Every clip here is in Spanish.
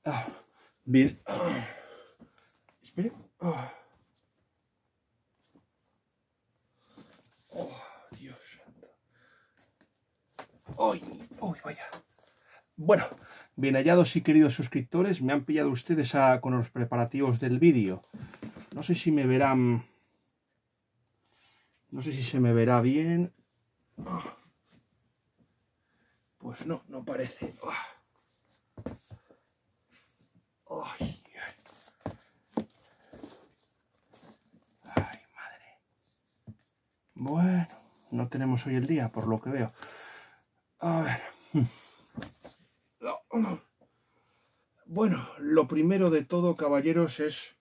Ah, bien. Espere. Oh, Dios santo. ¡Ay! ¡Ay, vaya! Bueno, bien hallados y queridos suscriptores, me han pillado ustedes con los preparativos del vídeo. No sé si me verán... No sé si se me verá bien. Pues no, no parece. ¡Ay! ¡Ay, madre! Bueno, no tenemos hoy el día, por lo que veo. A ver. Bueno, lo primero de todo, caballeros, es...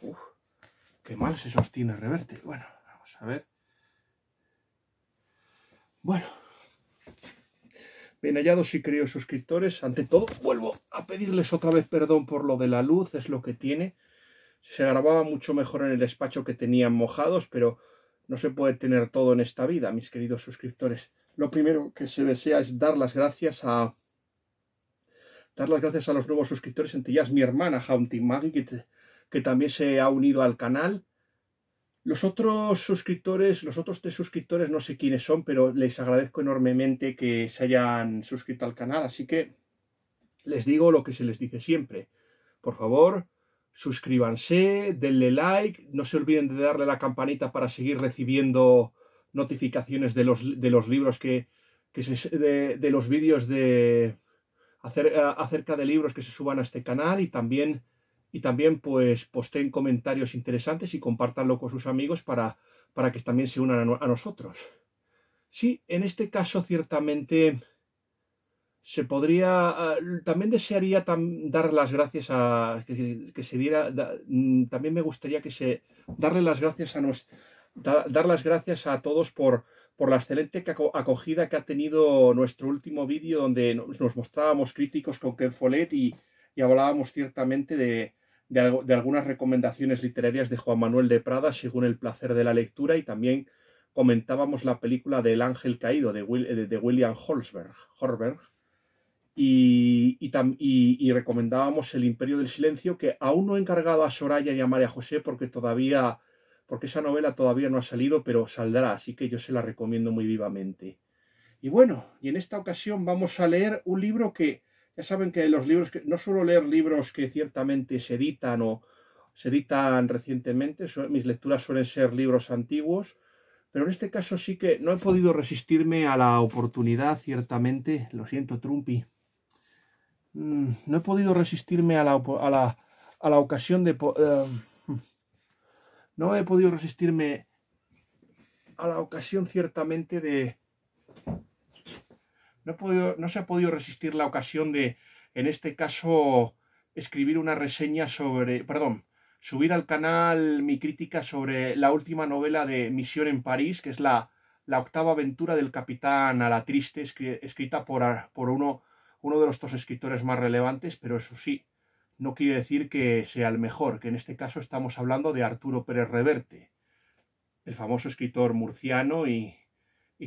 Uf, qué mal se sostiene Reverte. Bueno, vamos a ver. Bueno. Bien hallados y queridos suscriptores, ante todo vuelvo a pedirles otra vez perdón por lo de la luz, es lo que tiene. Se grababa mucho mejor en el despacho que tenían mojados, pero no se puede tener todo en esta vida, mis queridos suscriptores. Lo primero que se desea es dar las gracias a los nuevos suscriptores, entre ellas mi hermana Haunting Maggie, que también se ha unido al canal. Los otros suscriptores, los otros 3 suscriptores, no sé quiénes son, pero les agradezco enormemente que se hayan suscrito al canal, así que les digo lo que se les dice siempre. Por favor, suscríbanse, denle like, no se olviden de darle a la campanita para seguir recibiendo notificaciones de los libros de los vídeos acerca de libros que se suban a este canal, y también pues posteen comentarios interesantes y compártanlo con sus amigos para que también se unan a nosotros. Sí, en este caso ciertamente se podría, también desearía dar las gracias a que se diera, también me gustaría que se darle las gracias dar las gracias a todos por la excelente acogida que ha tenido nuestro último vídeo, donde nos mostrábamos críticos con Ken Follett y hablábamos ciertamente de algunas recomendaciones literarias de Juan Manuel de Prada según el placer de la lectura, y también comentábamos la película del Ángel Caído de William Holberg. Y recomendábamos El Imperio del Silencio, que aún no he encargado a Soraya y a María José porque esa novela todavía no ha salido, pero saldrá, así que yo se la recomiendo muy vivamente. Y bueno, y en esta ocasión vamos a leer un libro que, ya saben que los libros que no suelo leer libros que ciertamente se editan recientemente, mis lecturas suelen ser libros antiguos, pero en este caso sí que no he podido resistirme a la oportunidad, ciertamente, lo siento, Trumpi. No he podido resistirme a la ocasión de... no he podido resistirme a la ocasión ciertamente de... No se ha podido resistir la ocasión de, en este caso, escribir una reseña sobre... Perdón, subir al canal mi crítica sobre la última novela de Misión en París, que es la octava aventura del Capitán a la Triste, escrita por uno de los 2 escritores más relevantes, pero eso sí, no quiere decir que sea el mejor, que en este caso estamos hablando de Arturo Pérez Reverte, el famoso escritor murciano y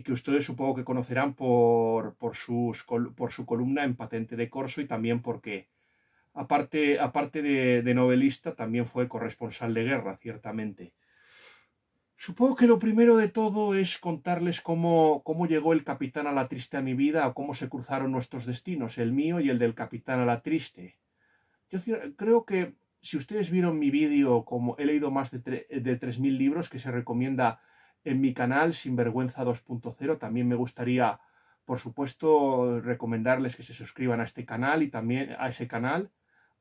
que ustedes supongo que conocerán por su columna en Patente de Corso, y también porque, aparte de novelista, también fue corresponsal de guerra, ciertamente. Supongo que lo primero de todo es contarles cómo llegó el Capitán a la Triste a mi vida, o cómo se cruzaron nuestros destinos, el mío y el del Capitán a la Triste. Yo creo que si ustedes vieron mi vídeo, como he leído más de 3.000 libros, que se recomienda en mi canal Sinvergüenza 2.0, también me gustaría, por supuesto, recomendarles que se suscriban a este canal y también a ese canal,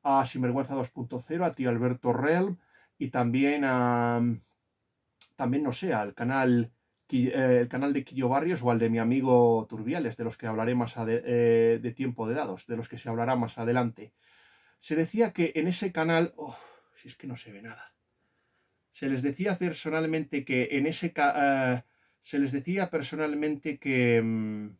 a Sinvergüenza 2.0, a tío Alberto Realm, y también no sé, al canal el canal de Quillo Barrios o al de mi amigo Turbiales, de los que hablaré de tiempo de dados, de los que se hablará más adelante. Se decía que en ese canal... si es que no se ve nada. Se les decía personalmente que en ese... se les decía personalmente que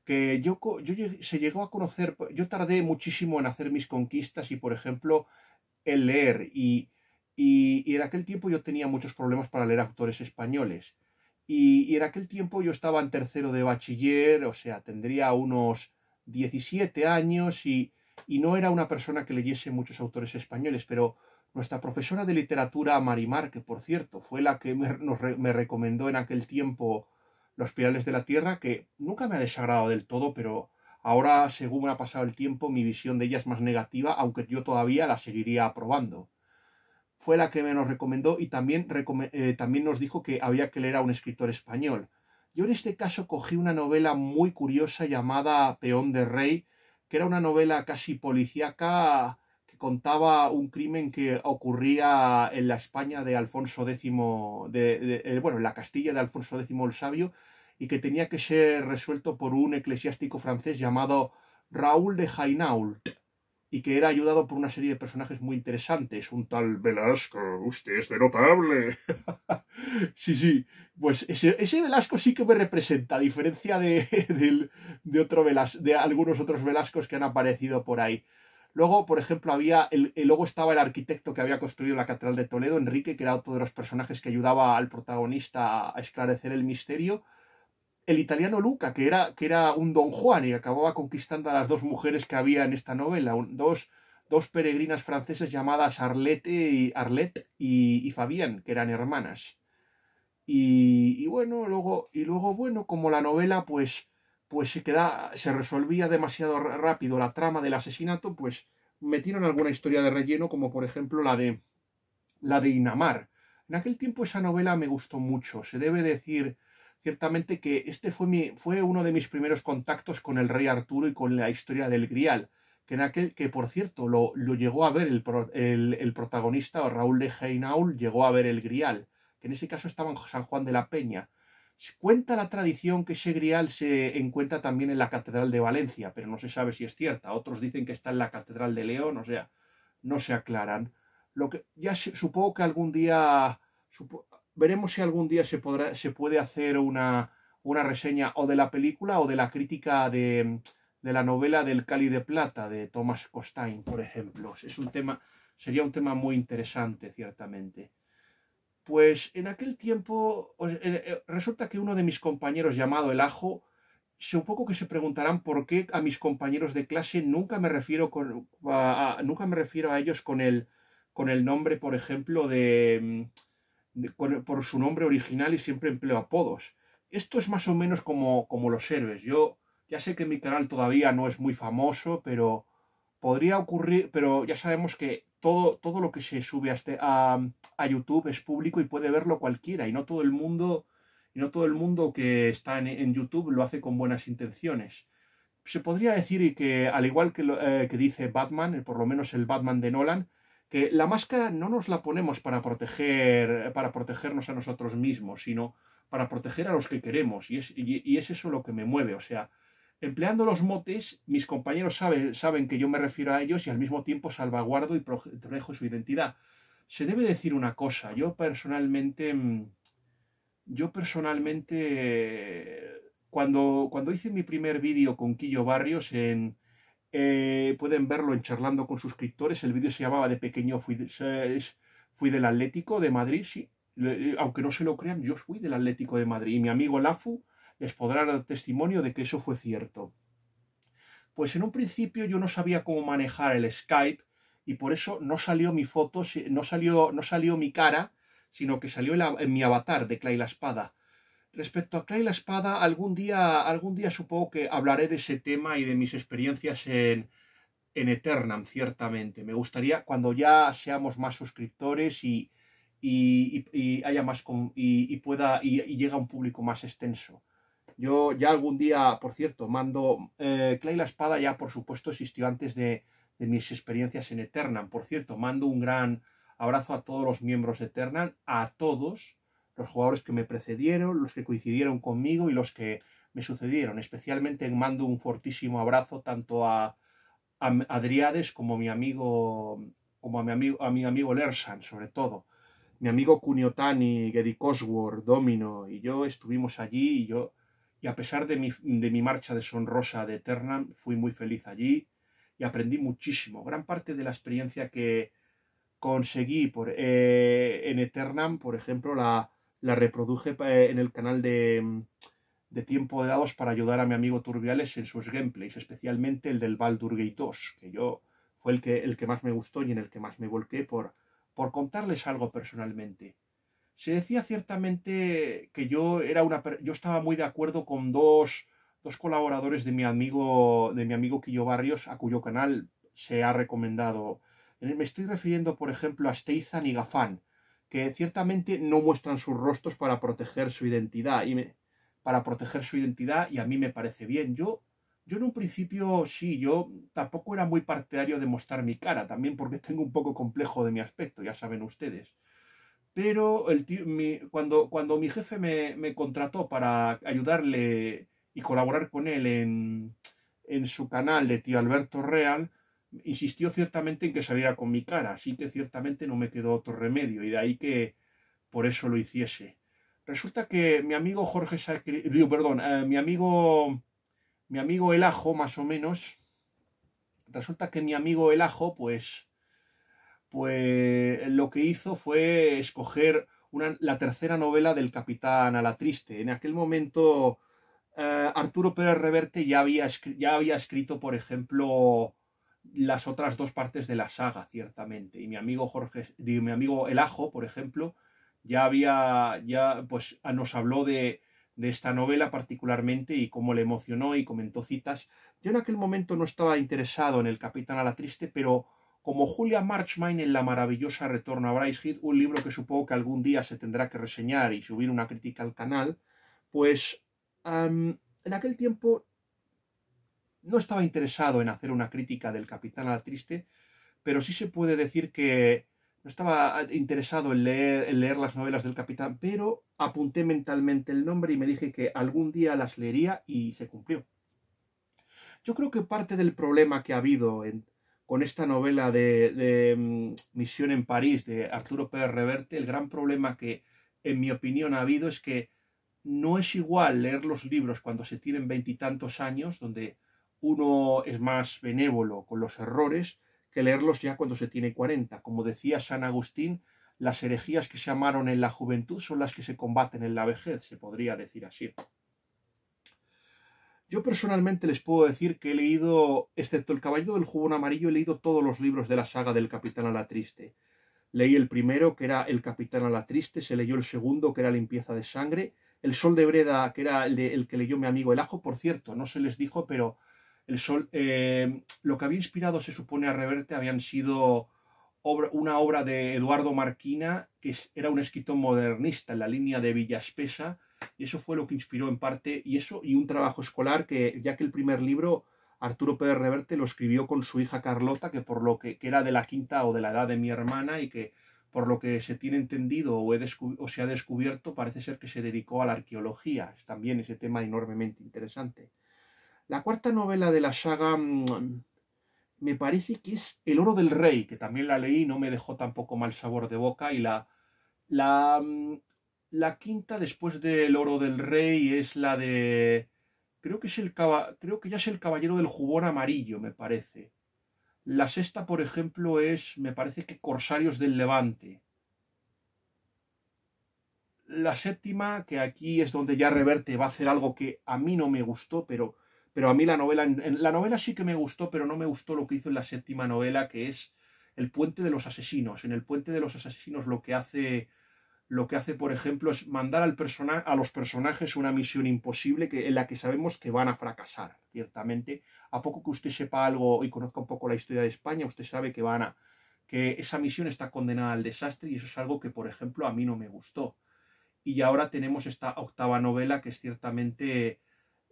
se llegó a conocer... Yo tardé muchísimo en hacer mis conquistas y, por ejemplo, en leer. Y Y en aquel tiempo yo tenía muchos problemas para leer autores españoles. Y en aquel tiempo yo estaba en tercero de bachiller, o sea, tendría unos 17 años y no era una persona que leyese muchos autores españoles, pero nuestra profesora de literatura, Marimar, que por cierto fue la que me recomendó en aquel tiempo Los Pilares de la Tierra, que nunca me ha desagradado del todo, pero ahora, según ha pasado el tiempo, mi visión de ella es más negativa, aunque yo todavía la seguiría aprobando. Fue la que me nos recomendó y también nos dijo que había que leer a un escritor español. Yo en este caso cogí una novela muy curiosa llamada Peón de Rey, que era una novela casi policíaca que contaba un crimen que ocurría en la España de Alfonso X, bueno, en la Castilla de Alfonso X el Sabio, y que tenía que ser resuelto por un eclesiástico francés llamado Raúl de Hainault y que era ayudado por una serie de personajes muy interesantes. Un tal Velasco, usted es de notable. Sí, sí, pues ese Velasco sí que me representa, a diferencia de algunos otros Velascos que han aparecido por ahí. Luego, por ejemplo, luego estaba el arquitecto que había construido la Catedral de Toledo, Enrique, que era otro de los personajes que ayudaba al protagonista a esclarecer el misterio. El italiano Luca, que era un don Juan y acababa conquistando a las dos mujeres que había en esta novela, dos peregrinas francesas llamadas Arlette y Fabienne, que eran hermanas. Y luego, bueno, como la novela, pues se resolvía demasiado rápido la trama del asesinato, pues metieron alguna historia de relleno, como por ejemplo la de Inamar. En aquel tiempo esa novela me gustó mucho. Se debe decir ciertamente que este fue uno de mis primeros contactos con el rey Arturo y con la historia del Grial, que por cierto lo llegó a ver el protagonista, Raúl de Hainault, llegó a ver el Grial, que en ese caso estaba en San Juan de la Peña. Cuenta la tradición que ese Grial se encuentra también en la Catedral de Valencia, pero no se sabe si es cierta. Otros dicen que está en la Catedral de León, o sea, no se aclaran. Lo que ya supongo que algún día veremos si algún día se puede hacer una reseña o de la película o de la crítica de la novela del Cáliz de Plata de Thomas Costain, por ejemplo. Sería un tema muy interesante, ciertamente. Pues en aquel tiempo resulta que uno de mis compañeros llamado El Ajo, supongo que se preguntarán por qué a mis compañeros de clase nunca me refiero a ellos con el nombre, por ejemplo, por su nombre original y siempre empleo apodos. Esto es más o menos como los héroes. Yo ya sé que mi canal todavía no es muy famoso, pero podría ocurrir, pero ya sabemos que todo lo que se sube a YouTube es público y puede verlo cualquiera, y no todo el mundo que está en YouTube lo hace con buenas intenciones. Se podría decir que, al igual que dice Batman, por lo menos el Batman de Nolan, que la máscara no nos la ponemos para protegernos a nosotros mismos, sino para proteger a los que queremos. Y es eso lo que me mueve. O sea, empleando los motes, mis compañeros saben que yo me refiero a ellos y al mismo tiempo salvaguardo y protejo su identidad. Se debe decir una cosa. Yo personalmente, cuando hice mi primer vídeo con Quillo Barrios, pueden verlo en Charlando con Suscriptores, el vídeo se llamaba De pequeño fui del Atlético de Madrid, sí. Aunque no se lo crean, yo fui del Atlético de Madrid y mi amigo Lafu les podrá dar testimonio de que eso fue cierto. Pues en un principio yo no sabía cómo manejar el Skype y por eso no salió mi foto, no salió mi cara, sino que salió en mi avatar de Clay la Espada. Respecto a Clay la Espada, algún día supongo que hablaré de ese tema y de mis experiencias en Eternam, ciertamente. Me gustaría cuando ya seamos más suscriptores y haya y llega a un público más extenso. Yo ya algún día, por cierto, Clay la Espada ya por supuesto existió antes de mis experiencias en Eternam. Por cierto, mando un gran abrazo a todos los miembros de Eternam, a todos los jugadores que me precedieron, los que coincidieron conmigo y los que me sucedieron. Especialmente mando un fortísimo abrazo tanto a Adriades como a mi amigo Lersan, sobre todo. Mi amigo Cuniotani, Gedi Cosworth, Domino y yo estuvimos allí y a pesar de mi marcha deshonrosa de Eternam, fui muy feliz allí y aprendí muchísimo. Gran parte de la experiencia que conseguí en Eternam, por ejemplo, la reproduje en el canal de Tiempo de Dados para ayudar a mi amigo Turbiales en sus gameplays, especialmente el del Baldur Gate 2, que fue el que más me gustó y en el que más me volqué por contarles algo personalmente. Se decía ciertamente que yo estaba muy de acuerdo con dos colaboradores de mi amigo Quillo Barrios, a cuyo canal se ha recomendado. Me estoy refiriendo, por ejemplo, a Steizan y Gafán, que ciertamente no muestran sus rostros para proteger su identidad y a mí me parece bien. Yo en un principio sí, yo tampoco era muy partidario de mostrar mi cara, también porque tengo un poco complejo de mi aspecto, ya saben ustedes. Pero cuando mi jefe me contrató para ayudarle y colaborar con él en su canal de Tío Alberto Real, insistió ciertamente en que saliera con mi cara, así que ciertamente no me quedó otro remedio, y de ahí que por eso lo hiciese. Resulta que mi amigo Jorge mi amigo El Ajo, más o menos, resulta que mi amigo El Ajo, pues lo que hizo fue escoger la tercera novela del Capitán Alatriste. En aquel momento Arturo Pérez Reverte ya había escrito, por ejemplo, las otras dos partes de la saga, ciertamente. Y mi amigo mi amigo El Ajo, por ejemplo, pues nos habló de esta novela particularmente y cómo le emocionó y comentó citas. Yo en aquel momento no estaba interesado en el Capitán Alatriste, pero como Julia Marchmain en La maravillosa Retorno a Brideshead, un libro que supongo que algún día se tendrá que reseñar y subir una crítica al canal, pues en aquel tiempo no estaba interesado en hacer una crítica del Capitán Alatriste, pero sí se puede decir que no estaba interesado en leer las novelas del Capitán, pero apunté mentalmente el nombre y me dije que algún día las leería y se cumplió. Yo creo que parte del problema que ha habido con esta novela de Misión en París de Arturo Pérez Reverte, el gran problema que en mi opinión ha habido es que no es igual leer los libros cuando se tienen 20 y tantos años, donde uno es más benévolo con los errores, que leerlos ya cuando se tiene 40. Como decía San Agustín, las herejías que se amaron en la juventud son las que se combaten en la vejez, se podría decir así. Yo personalmente les puedo decir que he leído, excepto El Caballero del Jubón Amarillo, he leído todos los libros de la saga del Capitán Alatriste. Leí el primero, que era El Capitán Alatriste, se leyó el segundo, que era Limpieza de Sangre, El Sol de Breda, que era el que leyó mi amigo El Ajo. Por cierto, no se les dijo, pero el Sol, lo que había inspirado, se supone, a Reverte habían sido una obra de Eduardo Marquina, que era un escritor modernista en la línea de Villaspesa, y eso fue lo que inspiró en parte, y un trabajo escolar ya que el primer libro Arturo Pérez Reverte lo escribió con su hija Carlota, que por lo que era de la quinta o de la edad de mi hermana, y que por lo que se tiene entendido o se ha descubierto, parece ser que se dedicó a la arqueología. Es también ese tema enormemente interesante. La cuarta novela de la saga me parece que es El Oro del Rey, que también la leí, no me dejó tampoco mal sabor de boca, y la quinta después del Oro del Rey es la de... Creo que ya es El Caballero del Jubón Amarillo, me parece. La sexta, por ejemplo, me parece que Corsarios del Levante. La séptima, que aquí es donde ya Reverte va a hacer algo que a mí no me gustó, pero a mí la novela sí que me gustó, pero no me gustó lo que hizo en la séptima novela, que es El Puente de los Asesinos. En El Puente de los Asesinos lo que hace, por ejemplo, es mandar a los personajes una misión imposible en la que sabemos que van a fracasar, ciertamente. A poco que usted sepa algo y conozca un poco la historia de España, usted sabe que esa misión está condenada al desastre, y eso es algo que, por ejemplo, a mí no me gustó. Y ahora tenemos esta octava novela, que es ciertamente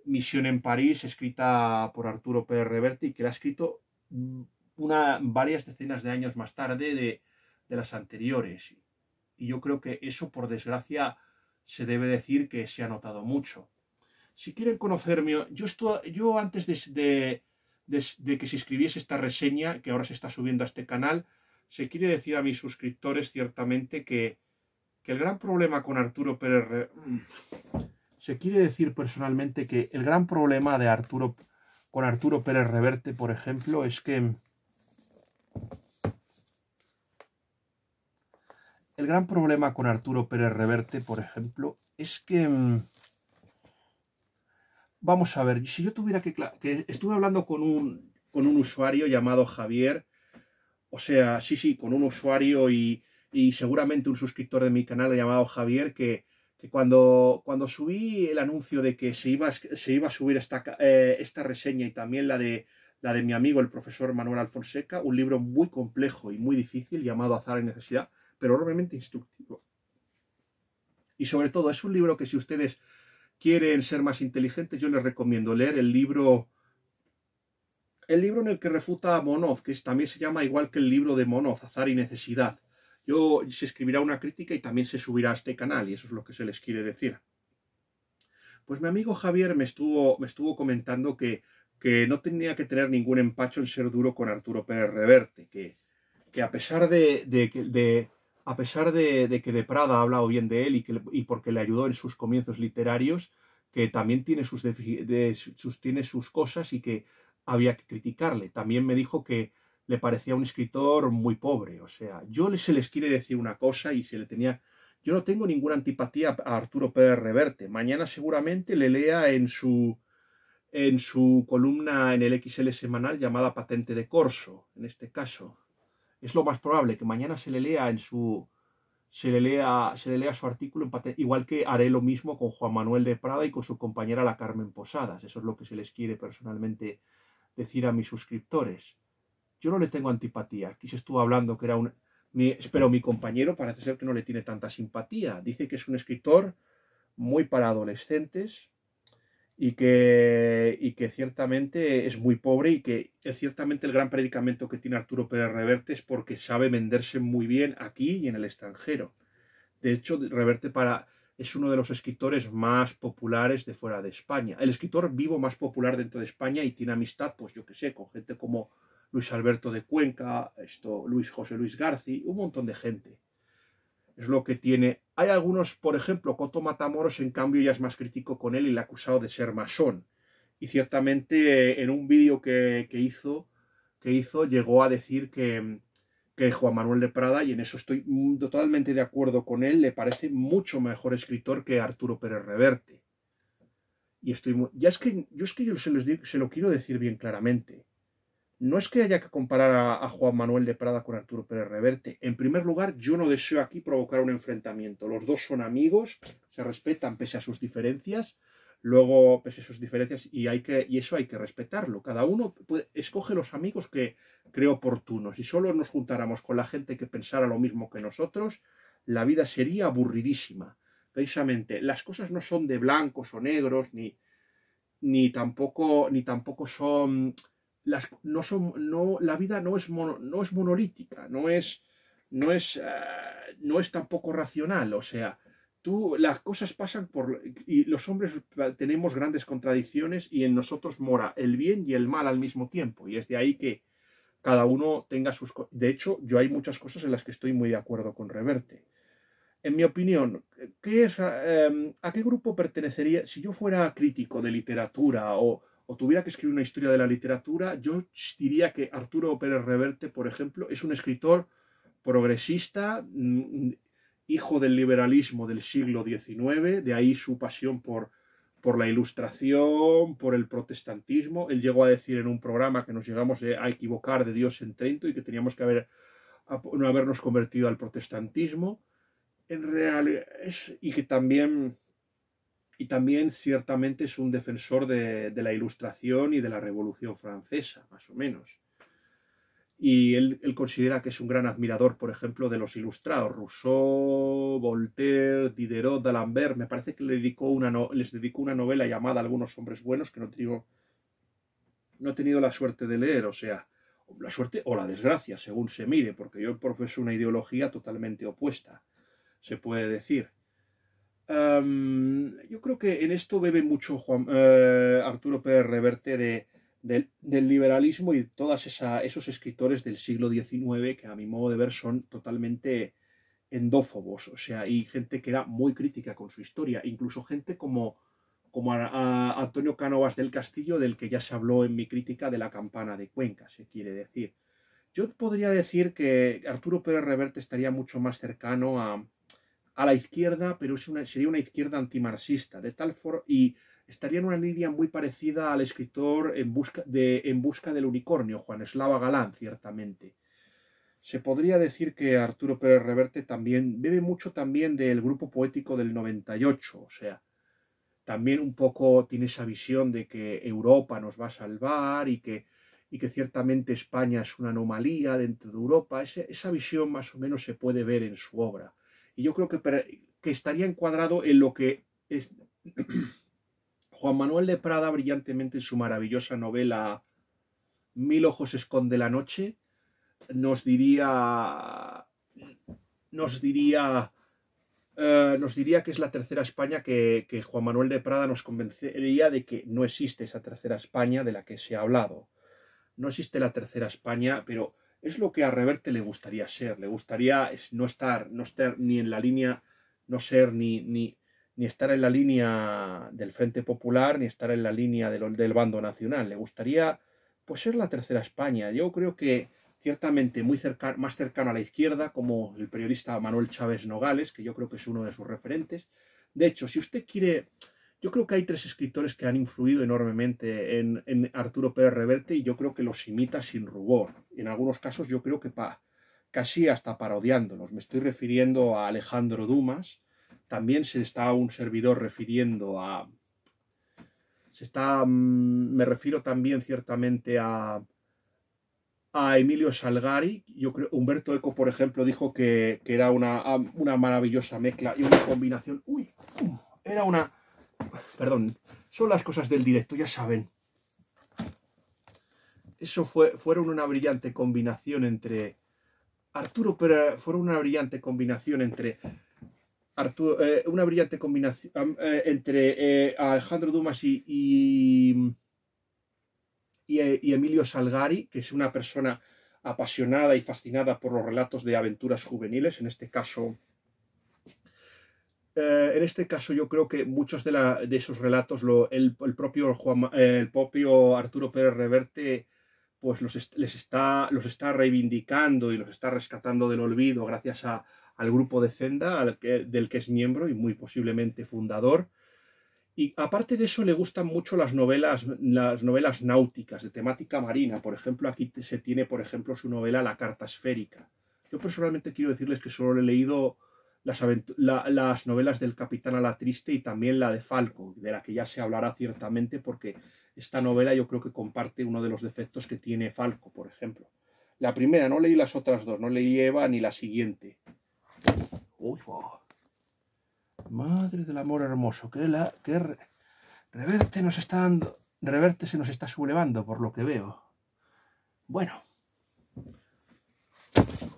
Misión en París, escrita por Arturo Pérez Reverte, y que la ha escrito varias decenas de años más tarde de las anteriores. Y yo creo que eso, por desgracia, se debe decir que se ha notado mucho. Si quieren conocerme, yo antes de que se escribiese esta reseña, que ahora se está subiendo a este canal, se quiere decir a mis suscriptores ciertamente que el gran problema con Arturo Pérez... Se quiere decir personalmente que el gran problema con Arturo Pérez Reverte, por ejemplo, es que el gran problema con Arturo Pérez Reverte, por ejemplo, es que, vamos a ver, si yo tuviera que estuve hablando con un usuario llamado Javier, o sea, sí, con un usuario y seguramente un suscriptor de mi canal llamado Javier, que cuando subí el anuncio de que se iba a subir esta reseña y también la de mi amigo el profesor Manuel Alfonseca, un libro muy complejo y muy difícil llamado Azar y Necesidad, pero enormemente instructivo. Y sobre todo es un libro que si ustedes quieren ser más inteligentes, yo les recomiendo leer el libro en el que refuta a Monoz, que también se llama igual que el libro de Monoz, Azar y Necesidad. Se escribirá una crítica y también se subirá a este canal, y eso es lo que se les quiere decir. Pues mi amigo Javier me estuvo comentando que no tenía que tener ningún empacho en ser duro con Arturo Pérez Reverte, que a pesar de que de Prada ha hablado bien de él y porque le ayudó en sus comienzos literarios, que también tiene sus cosas y que había que criticarle. También me dijo que le parecía un escritor muy pobre. O sea, se les quiere decir una cosa y yo no tengo ninguna antipatía a Arturo Pérez Reverte. Mañana seguramente le lea en su columna en el XL semanal llamada Patente de Corso, en este caso. Es lo más probable que mañana se le lea su artículo igual que haré lo mismo con Juan Manuel de Prada y con su compañera la Carmen Posadas. Eso es lo que se les quiere personalmente decir a mis suscriptores. Yo no le tengo antipatía. Aquí se estuvo hablando que era pero mi compañero parece ser que no le tiene tanta simpatía. Dice que es un escritor muy para adolescentes y que ciertamente es muy pobre y que ciertamente el gran predicamento que tiene Arturo Pérez Reverte es porque sabe venderse muy bien aquí y en el extranjero. De hecho, Reverte es uno de los escritores más populares de fuera de España. El escritor vivo más popular dentro de España y tiene amistad, pues yo que sé, con gente como Luis Alberto de Cuenca, José Luis García, un montón de gente. Es lo que tiene. Hay algunos, por ejemplo, Coto Matamoros, en cambio, ya es más crítico con él y le ha acusado de ser masón. Y ciertamente en un vídeo que hizo, llegó a decir que Juan Manuel de Prada, y en eso estoy totalmente de acuerdo con él, le parece mucho mejor escritor que Arturo Pérez Reverte. Y yo se lo quiero decir bien claramente. No es que haya que comparar a Juan Manuel de Prada con Arturo Pérez Reverte. En primer lugar, yo no deseo aquí provocar un enfrentamiento. Los dos son amigos, se respetan pese a sus diferencias. Luego, pese a sus diferencias, y eso hay que respetarlo. Cada uno escoge los amigos que cree oportunos. Si solo nos juntáramos con la gente que pensara lo mismo que nosotros, la vida sería aburridísima. Precisamente, las cosas no son de blancos o negros, ni tampoco son la vida no es monolítica, no es tampoco racional. O sea, las cosas pasan y los hombres tenemos grandes contradicciones y en nosotros mora el bien y el mal al mismo tiempo. Y es de ahí que cada uno tenga De hecho, yo hay muchas cosas en las que estoy muy de acuerdo con Reverte. En mi opinión, ¿a qué grupo pertenecería? Si yo fuera crítico de literatura o tuviera que escribir una historia de la literatura, yo diría que Arturo Pérez Reverte, por ejemplo, es un escritor progresista, hijo del liberalismo del siglo XIX, de ahí su pasión por la ilustración, por el protestantismo. Él llegó a decir en un programa que nos llegamos a equivocar de Dios en Trento y que teníamos que no habernos convertido al protestantismo. En realidad y también ciertamente es un defensor de la Ilustración y de la Revolución Francesa, más o menos. Y él considera que es un gran admirador, por ejemplo, de los ilustrados. Rousseau, Voltaire, Diderot, D'Alembert. Me parece que les dedicó una novela llamada Algunos hombres buenos, que no he tenido la suerte de leer. O sea, la suerte o la desgracia, según se mire, porque yo profeso una ideología totalmente opuesta, se puede decir. Yo creo que en esto bebe mucho Arturo Pérez Reverte del liberalismo y todos esos escritores del siglo XIX que a mi modo de ver son totalmente endófobos, o sea, y gente que era muy crítica con su historia, incluso gente como a Antonio Cánovas del Castillo, del que ya se habló en mi crítica de La campana de Cuenca, se quiere decir. Yo podría decir que Arturo Pérez Reverte estaría mucho más cercano a la izquierda, pero sería una izquierda antimarxista, de tal forma, y estaría en una línea muy parecida al escritor En busca del unicornio, Juan Eslava Galán, ciertamente. Se podría decir que Arturo Pérez Reverte también bebe mucho también del grupo poético del 98, o sea, también un poco tiene esa visión de que Europa nos va a salvar y que ciertamente España es una anomalía dentro de Europa. Esa visión más o menos se puede ver en su obra. Y yo creo que estaría encuadrado en lo que es Juan Manuel de Prada brillantemente en su maravillosa novela Mil ojos esconde la noche, nos diría, nos diría nos diría que es la tercera España que Juan Manuel de Prada nos convencería de que no existe esa tercera España de la que se ha hablado. No existe la tercera España, pero es lo que a Reverte le gustaría ser. Le gustaría no estar ni en la línea, no ser ni estar en la línea del Frente Popular, ni estar en la línea del bando nacional. Le gustaría pues ser la tercera España. Yo creo que ciertamente más cercano a la izquierda, como el periodista Manuel Chávez Nogales, que yo creo que es uno de sus referentes. De hecho, si usted quiere, yo creo que hay tres escritores que han influido enormemente en Arturo Pérez Reverte y yo creo que los imita sin rubor. En algunos casos yo creo que casi hasta parodiándolos. Me estoy refiriendo a Alejandro Dumas. También se está un servidor refiriendo a... me refiero también ciertamente a Emilio Salgari. Yo creo, Humberto Eco, por ejemplo, dijo que era una maravillosa mezcla y una combinación. Uy, era una... Perdón, son las cosas del directo, ya saben. Fueron una brillante combinación entre Arturo, pero fueron una brillante combinación entre Arturo, una brillante combinación entre Alejandro Dumas y Emilio Salgari, que es una persona apasionada y fascinada por los relatos de aventuras juveniles. En este caso yo creo que muchos de esos relatos el propio Arturo Pérez Reverte pues los está reivindicando y los está rescatando del olvido gracias al grupo de Zenda, del que es miembro y muy posiblemente fundador. Y aparte de eso le gustan mucho las novelas náuticas de temática marina. Por ejemplo, aquí se tiene, por ejemplo, su novela La carta esférica. Yo personalmente quiero decirles que solo he leído las novelas del Capitán Alatriste y también la de Falco, de la que ya se hablará ciertamente porque esta novela yo creo que comparte uno de los defectos que tiene Falco, por ejemplo. La primera, no leí las otras dos, no leí Eva ni la siguiente. Uy, wow. Madre del amor hermoso, Reverte nos está dando. Reverte se nos está sublevando, por lo que veo. Bueno.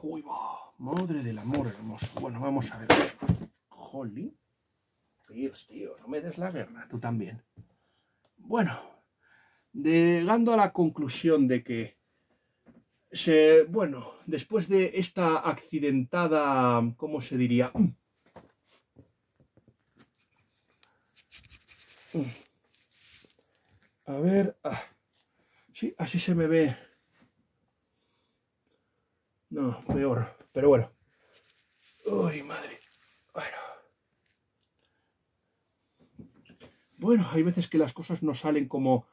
Uy, va. Madre del amor hermoso. Bueno, vamos a ver. Holly. Pierce, tío, no me des la guerra, tú también. Bueno, llegando a la conclusión de que bueno, después de esta accidentada, ¿cómo se diría? A ver, sí, así se me ve. No, peor, pero bueno. Uy, madre. Bueno, hay veces que las cosas no salen como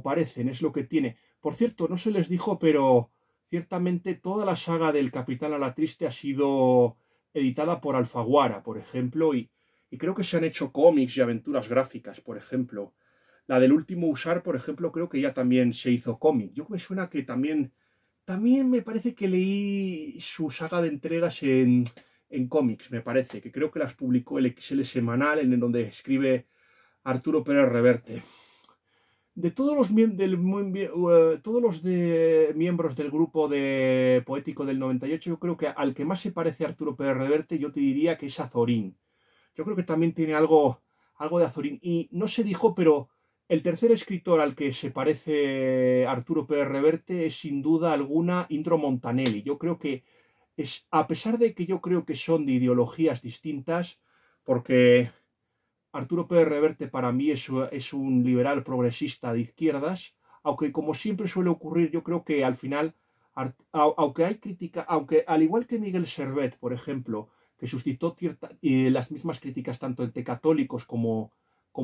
parecen, es lo que tiene. Por cierto, no se les dijo, pero ciertamente toda la saga del Capitán Alatriste ha sido editada por Alfaguara, por ejemplo, y creo que se han hecho cómics y aventuras gráficas, por ejemplo. La del último Usar, por ejemplo, creo que ya también se hizo cómic. Yo me suena que también me parece que leí su saga de entregas en cómics, me parece, que creo que las publicó el XL semanal, en donde escribe Arturo Pérez Reverte. De todos los, miembros del grupo de poético del 98, yo creo que al que más se parece Arturo Pérez Reverte, yo te diría que es Azorín. Yo creo que también tiene algo de Azorín. Y no se dijo, pero el tercer escritor al que se parece Arturo Pérez Reverte es sin duda alguna Indro Montanelli. Yo creo que a pesar de que yo creo que son de ideologías distintas, porque Arturo Pérez Reverte para mí es un liberal progresista de izquierdas, aunque como siempre suele ocurrir, yo creo que al final Aunque hay crítica, aunque al igual que Miguel Servet, por ejemplo, que suscitó las mismas críticas tanto entre católicos como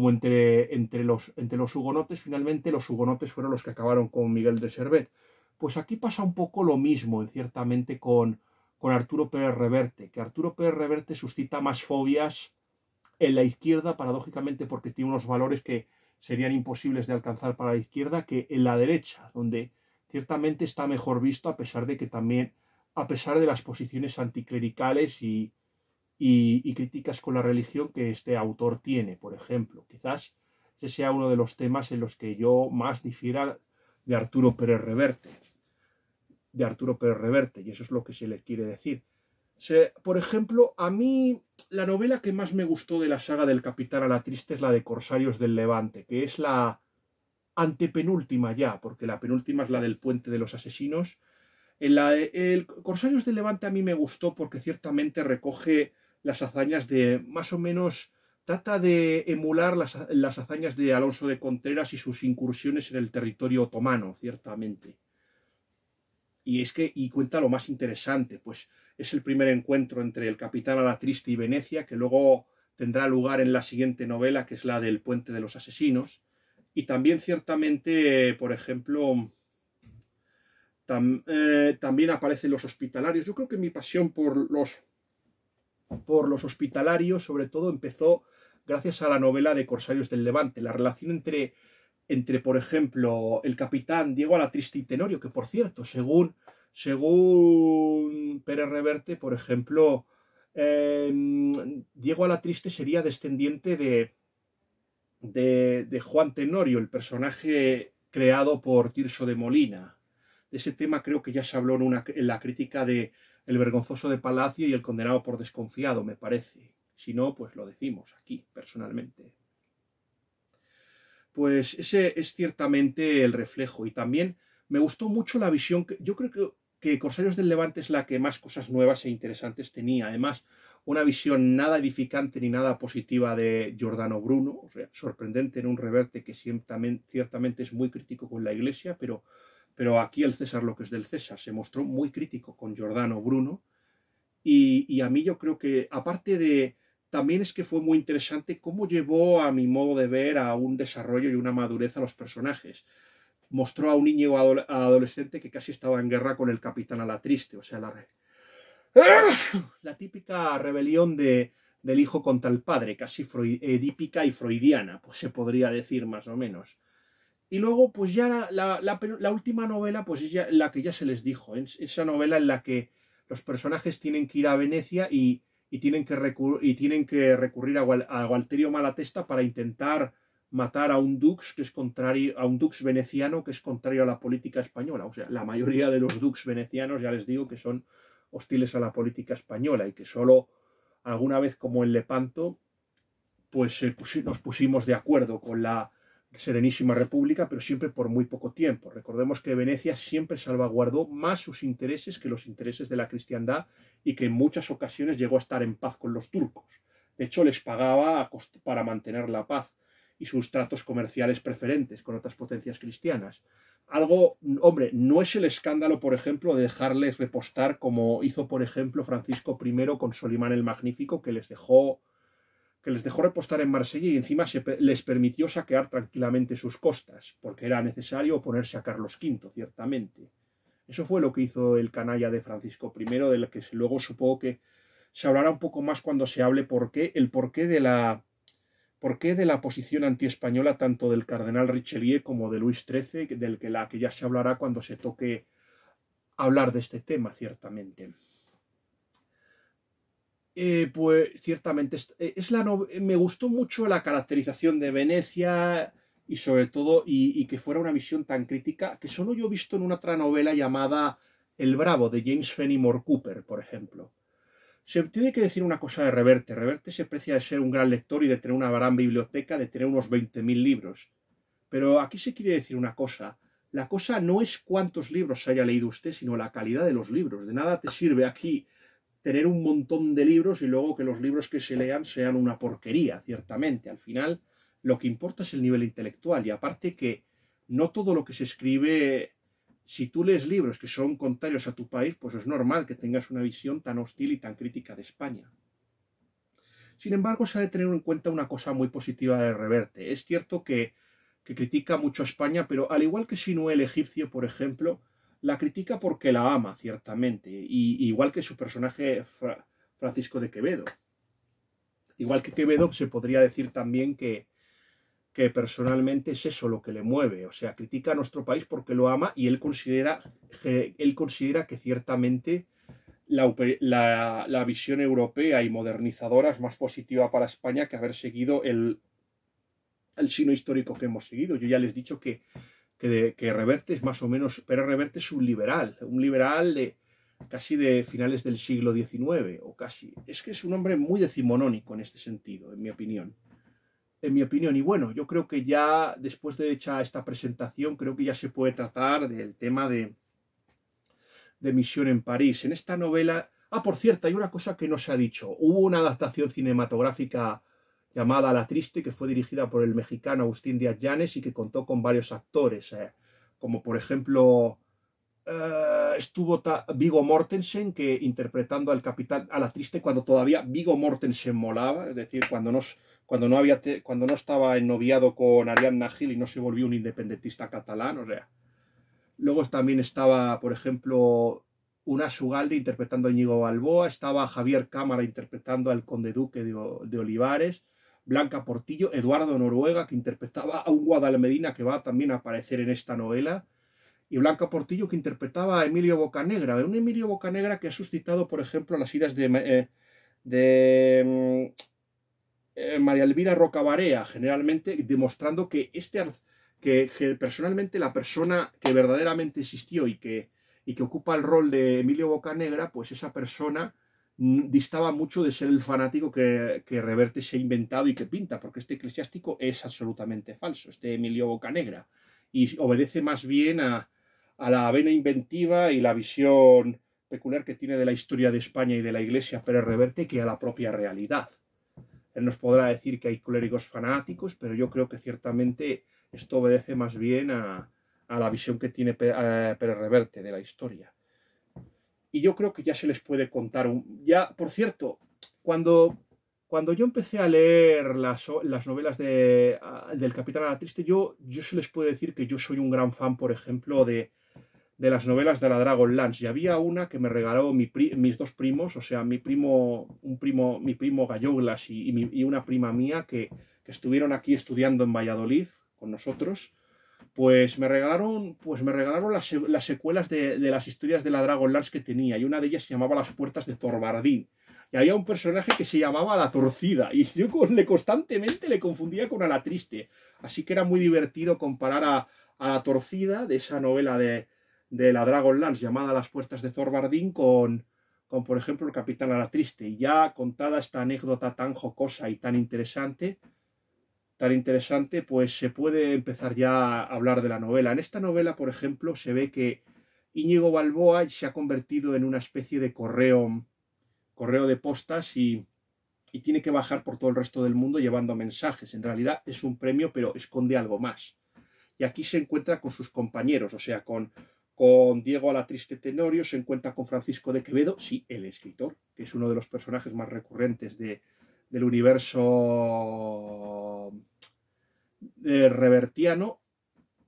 entre los hugonotes, finalmente los hugonotes fueron los que acabaron con Miguel de Servet. Pues aquí pasa un poco lo mismo, ciertamente, con Arturo Pérez Reverte, que Arturo Pérez Reverte suscita más fobias en la izquierda, paradójicamente porque tiene unos valores que serían imposibles de alcanzar para la izquierda, que en la derecha, donde ciertamente está mejor visto, a pesar de que también, a pesar de las posiciones anticlericales y críticas con la religión que este autor tiene, por ejemplo. Quizás ese sea uno de los temas en los que yo más difiera de Arturo Pérez Reverte. Y eso es lo que se le quiere decir. Por ejemplo, a mí la novela que más me gustó de la saga del Capitán Alatriste es la de Corsarios del Levante, que es la antepenúltima ya, porque la penúltima es la del Puente de los Asesinos. El Corsarios del Levante a mí me gustó porque ciertamente recoge las hazañas de, más o menos, trata de emular las hazañas de Alonso de Contreras y sus incursiones en el territorio otomano, ciertamente. Y cuenta lo más interesante, pues es el primer encuentro entre el Capitán Alatriste y Venecia, que luego tendrá lugar en la siguiente novela, que es la del Puente de los Asesinos. Y también ciertamente, por ejemplo, también aparecen los hospitalarios. Yo creo que mi pasión por los hospitalarios, sobre todo, empezó gracias a la novela de Corsarios del Levante. La relación entre por ejemplo, el capitán Diego Alatriste y Tenorio, que por cierto, según Pérez Reverte, por ejemplo, Diego Alatriste sería descendiente de Juan Tenorio, el personaje creado por Tirso de Molina. De ese tema creo que ya se habló en la crítica de El vergonzoso de Palacio y El condenado por desconfiado, me parece. Si no, pues lo decimos aquí, personalmente. Pues ese es ciertamente el reflejo. Y también me gustó mucho la visión, yo creo que Corsarios del Levante es la que más cosas nuevas e interesantes tenía. Además, una visión nada edificante ni nada positiva de Giordano Bruno, o sea, sorprendente en un Reverte que ciertamente es muy crítico con la Iglesia, pero aquí el César lo que es del César, se mostró muy crítico con Giordano Bruno. Y a mí yo creo que, aparte de... También es que fue muy interesante cómo llevó, a mi modo de ver, a un desarrollo y una madurez a los personajes. Mostró a un niño adolescente que casi estaba en guerra con el Capitán Alatriste, o sea, la típica rebelión del hijo contra el padre, casi edípica y freudiana, pues se podría decir más o menos. Y luego, pues ya la última novela, pues es la que ya se les dijo, esa novela en la que los personajes tienen que ir a Venecia y tienen que recurrir a Gualterio Malatesta para intentar matar a un dux que es contrario, a un dux veneciano que es contrario a la política española. O sea, la mayoría de los dux venecianos, ya les digo, que son hostiles a la política española y que solo alguna vez, como en Lepanto, pues nos pusimos de acuerdo con la Serenísima República, pero siempre por muy poco tiempo. Recordemos que Venecia siempre salvaguardó más sus intereses que los intereses de la cristiandad y que en muchas ocasiones llegó a estar en paz con los turcos. De hecho, les pagaba para mantener la paz y sus tratos comerciales preferentes con otras potencias cristianas. Algo, hombre, no es el escándalo, por ejemplo, de dejarles repostar como hizo, por ejemplo, Francisco I con Solimán el Magnífico, que les dejó repostar en Marsella y encima les permitió saquear tranquilamente sus costas, porque era necesario oponerse a Carlos V, ciertamente. Eso fue lo que hizo el canalla de Francisco I, del que luego supongo que se hablará un poco más cuando se hable el porqué de la posición antiespañola tanto del cardenal Richelieu como de Luis XIII, del que ya se hablará cuando se toque hablar de este tema, ciertamente. Pues ciertamente me gustó mucho la caracterización de Venecia y sobre todo y que fuera una visión tan crítica que solo yo he visto en una otra novela llamada El Bravo de James Fenimore Cooper, por ejemplo. Se tiene que decir una cosa de Reverte. Reverte se precia de ser un gran lector y de tener una gran biblioteca, de tener unos 20.000 libros. Pero aquí se quiere decir una cosa. La cosa no es cuántos libros haya leído usted, sino la calidad de los libros. De nada te sirve aquí tener un montón de libros y luego que los libros que se lean sean una porquería, ciertamente. Al final, lo que importa es el nivel intelectual y aparte que no todo lo que se escribe si tú lees libros que son contrarios a tu país, pues es normal que tengas una visión tan hostil y tan crítica de España. Sin embargo, se ha de tener en cuenta una cosa muy positiva de Reverte. Es cierto que critica mucho a España, pero al igual que Sinué el egipcio, por ejemplo, la critica porque la ama, ciertamente, y igual que su personaje Francisco de Quevedo. Igual que Quevedo, se podría decir también que personalmente es eso lo que le mueve, o sea, critica a nuestro país porque lo ama y él considera que ciertamente la visión europea y modernizadora es más positiva para España que haber seguido el sino histórico que hemos seguido. Yo ya les he dicho que Reverte es más o menos, pero Reverte es un liberal de casi de finales del siglo XIX, o casi. Es que es un hombre muy decimonónico en este sentido, en mi opinión. Y bueno, yo creo que ya después de hecha esta presentación, creo que ya se puede tratar del tema de Misión en París. En esta novela... Ah, por cierto, hay una cosa que no se ha dicho. Hubo una adaptación cinematográfica llamada La Triste, que fue dirigida por el mexicano Agustín Díaz Llanes y que contó con varios actores, como por ejemplo estuvo Viggo Mortensen, que interpretando al capitán a La Triste cuando todavía Viggo Mortensen molaba, es decir, cuando no estaba ennoviado con Ariadna Gil y no se volvió un independentista catalán, o sea. Luego también estaba, por ejemplo, Unas Ugalde interpretando a Íñigo Balboa, estaba Javier Cámara interpretando al conde duque de Olivares, Blanca Portillo, Eduardo Noruega, que interpretaba a un Guadalmedina que va también a aparecer en esta novela, y Blanca Portillo, que interpretaba a Emilio Bocanegra, un Emilio Bocanegra que ha suscitado, por ejemplo, las iras de María Elvira Rocabarea, generalmente demostrando que personalmente la persona que verdaderamente existió y que ocupa el rol de Emilio Bocanegra, pues esa persona distaba mucho de ser el fanático que Reverte se ha inventado y que pinta, porque este eclesiástico es absolutamente falso, este Emilio Bocanegra, y obedece más bien a la vena inventiva y la visión peculiar que tiene de la historia de España y de la Iglesia Pérez Reverte que a la propia realidad. Él nos podrá decir que hay clérigos fanáticos, pero yo creo que ciertamente esto obedece más bien a la visión que tiene Pérez Reverte de la historia. Y yo creo que ya se les puede contar. Por cierto, cuando yo empecé a leer las novelas del Capitán a la Triste, yo se les puedo decir que yo soy un gran fan, por ejemplo, de las novelas de la Dragonlance. Y había una que me regaló mis dos primos, o sea, mi primo Galloglas y una prima mía que estuvieron aquí estudiando en Valladolid con nosotros. Pues me regalaron las secuelas de las historias de la Dragonlance que tenía, y una de ellas se llamaba Las Puertas de Zorbardín. Y había un personaje que se llamaba La Torcida, y yo constantemente le confundía con A la Triste. Así que era muy divertido comparar a La Torcida, de esa novela de la Dragonlance llamada Las Puertas de Zorbardín, con por ejemplo, el Capitán a la Triste. Y ya contada esta anécdota tan jocosa y tan interesante, pues se puede empezar ya a hablar de la novela. En esta novela, por ejemplo, se ve que Íñigo Balboa se ha convertido en una especie de correo de postas y tiene que bajar por todo el resto del mundo llevando mensajes. En realidad es un premio, pero esconde algo más. Y aquí se encuentra con sus compañeros, o sea, con Diego a la Triste Tenorio, se encuentra con Francisco de Quevedo, sí, el escritor, que es uno de los personajes más recurrentes del universo revertiano,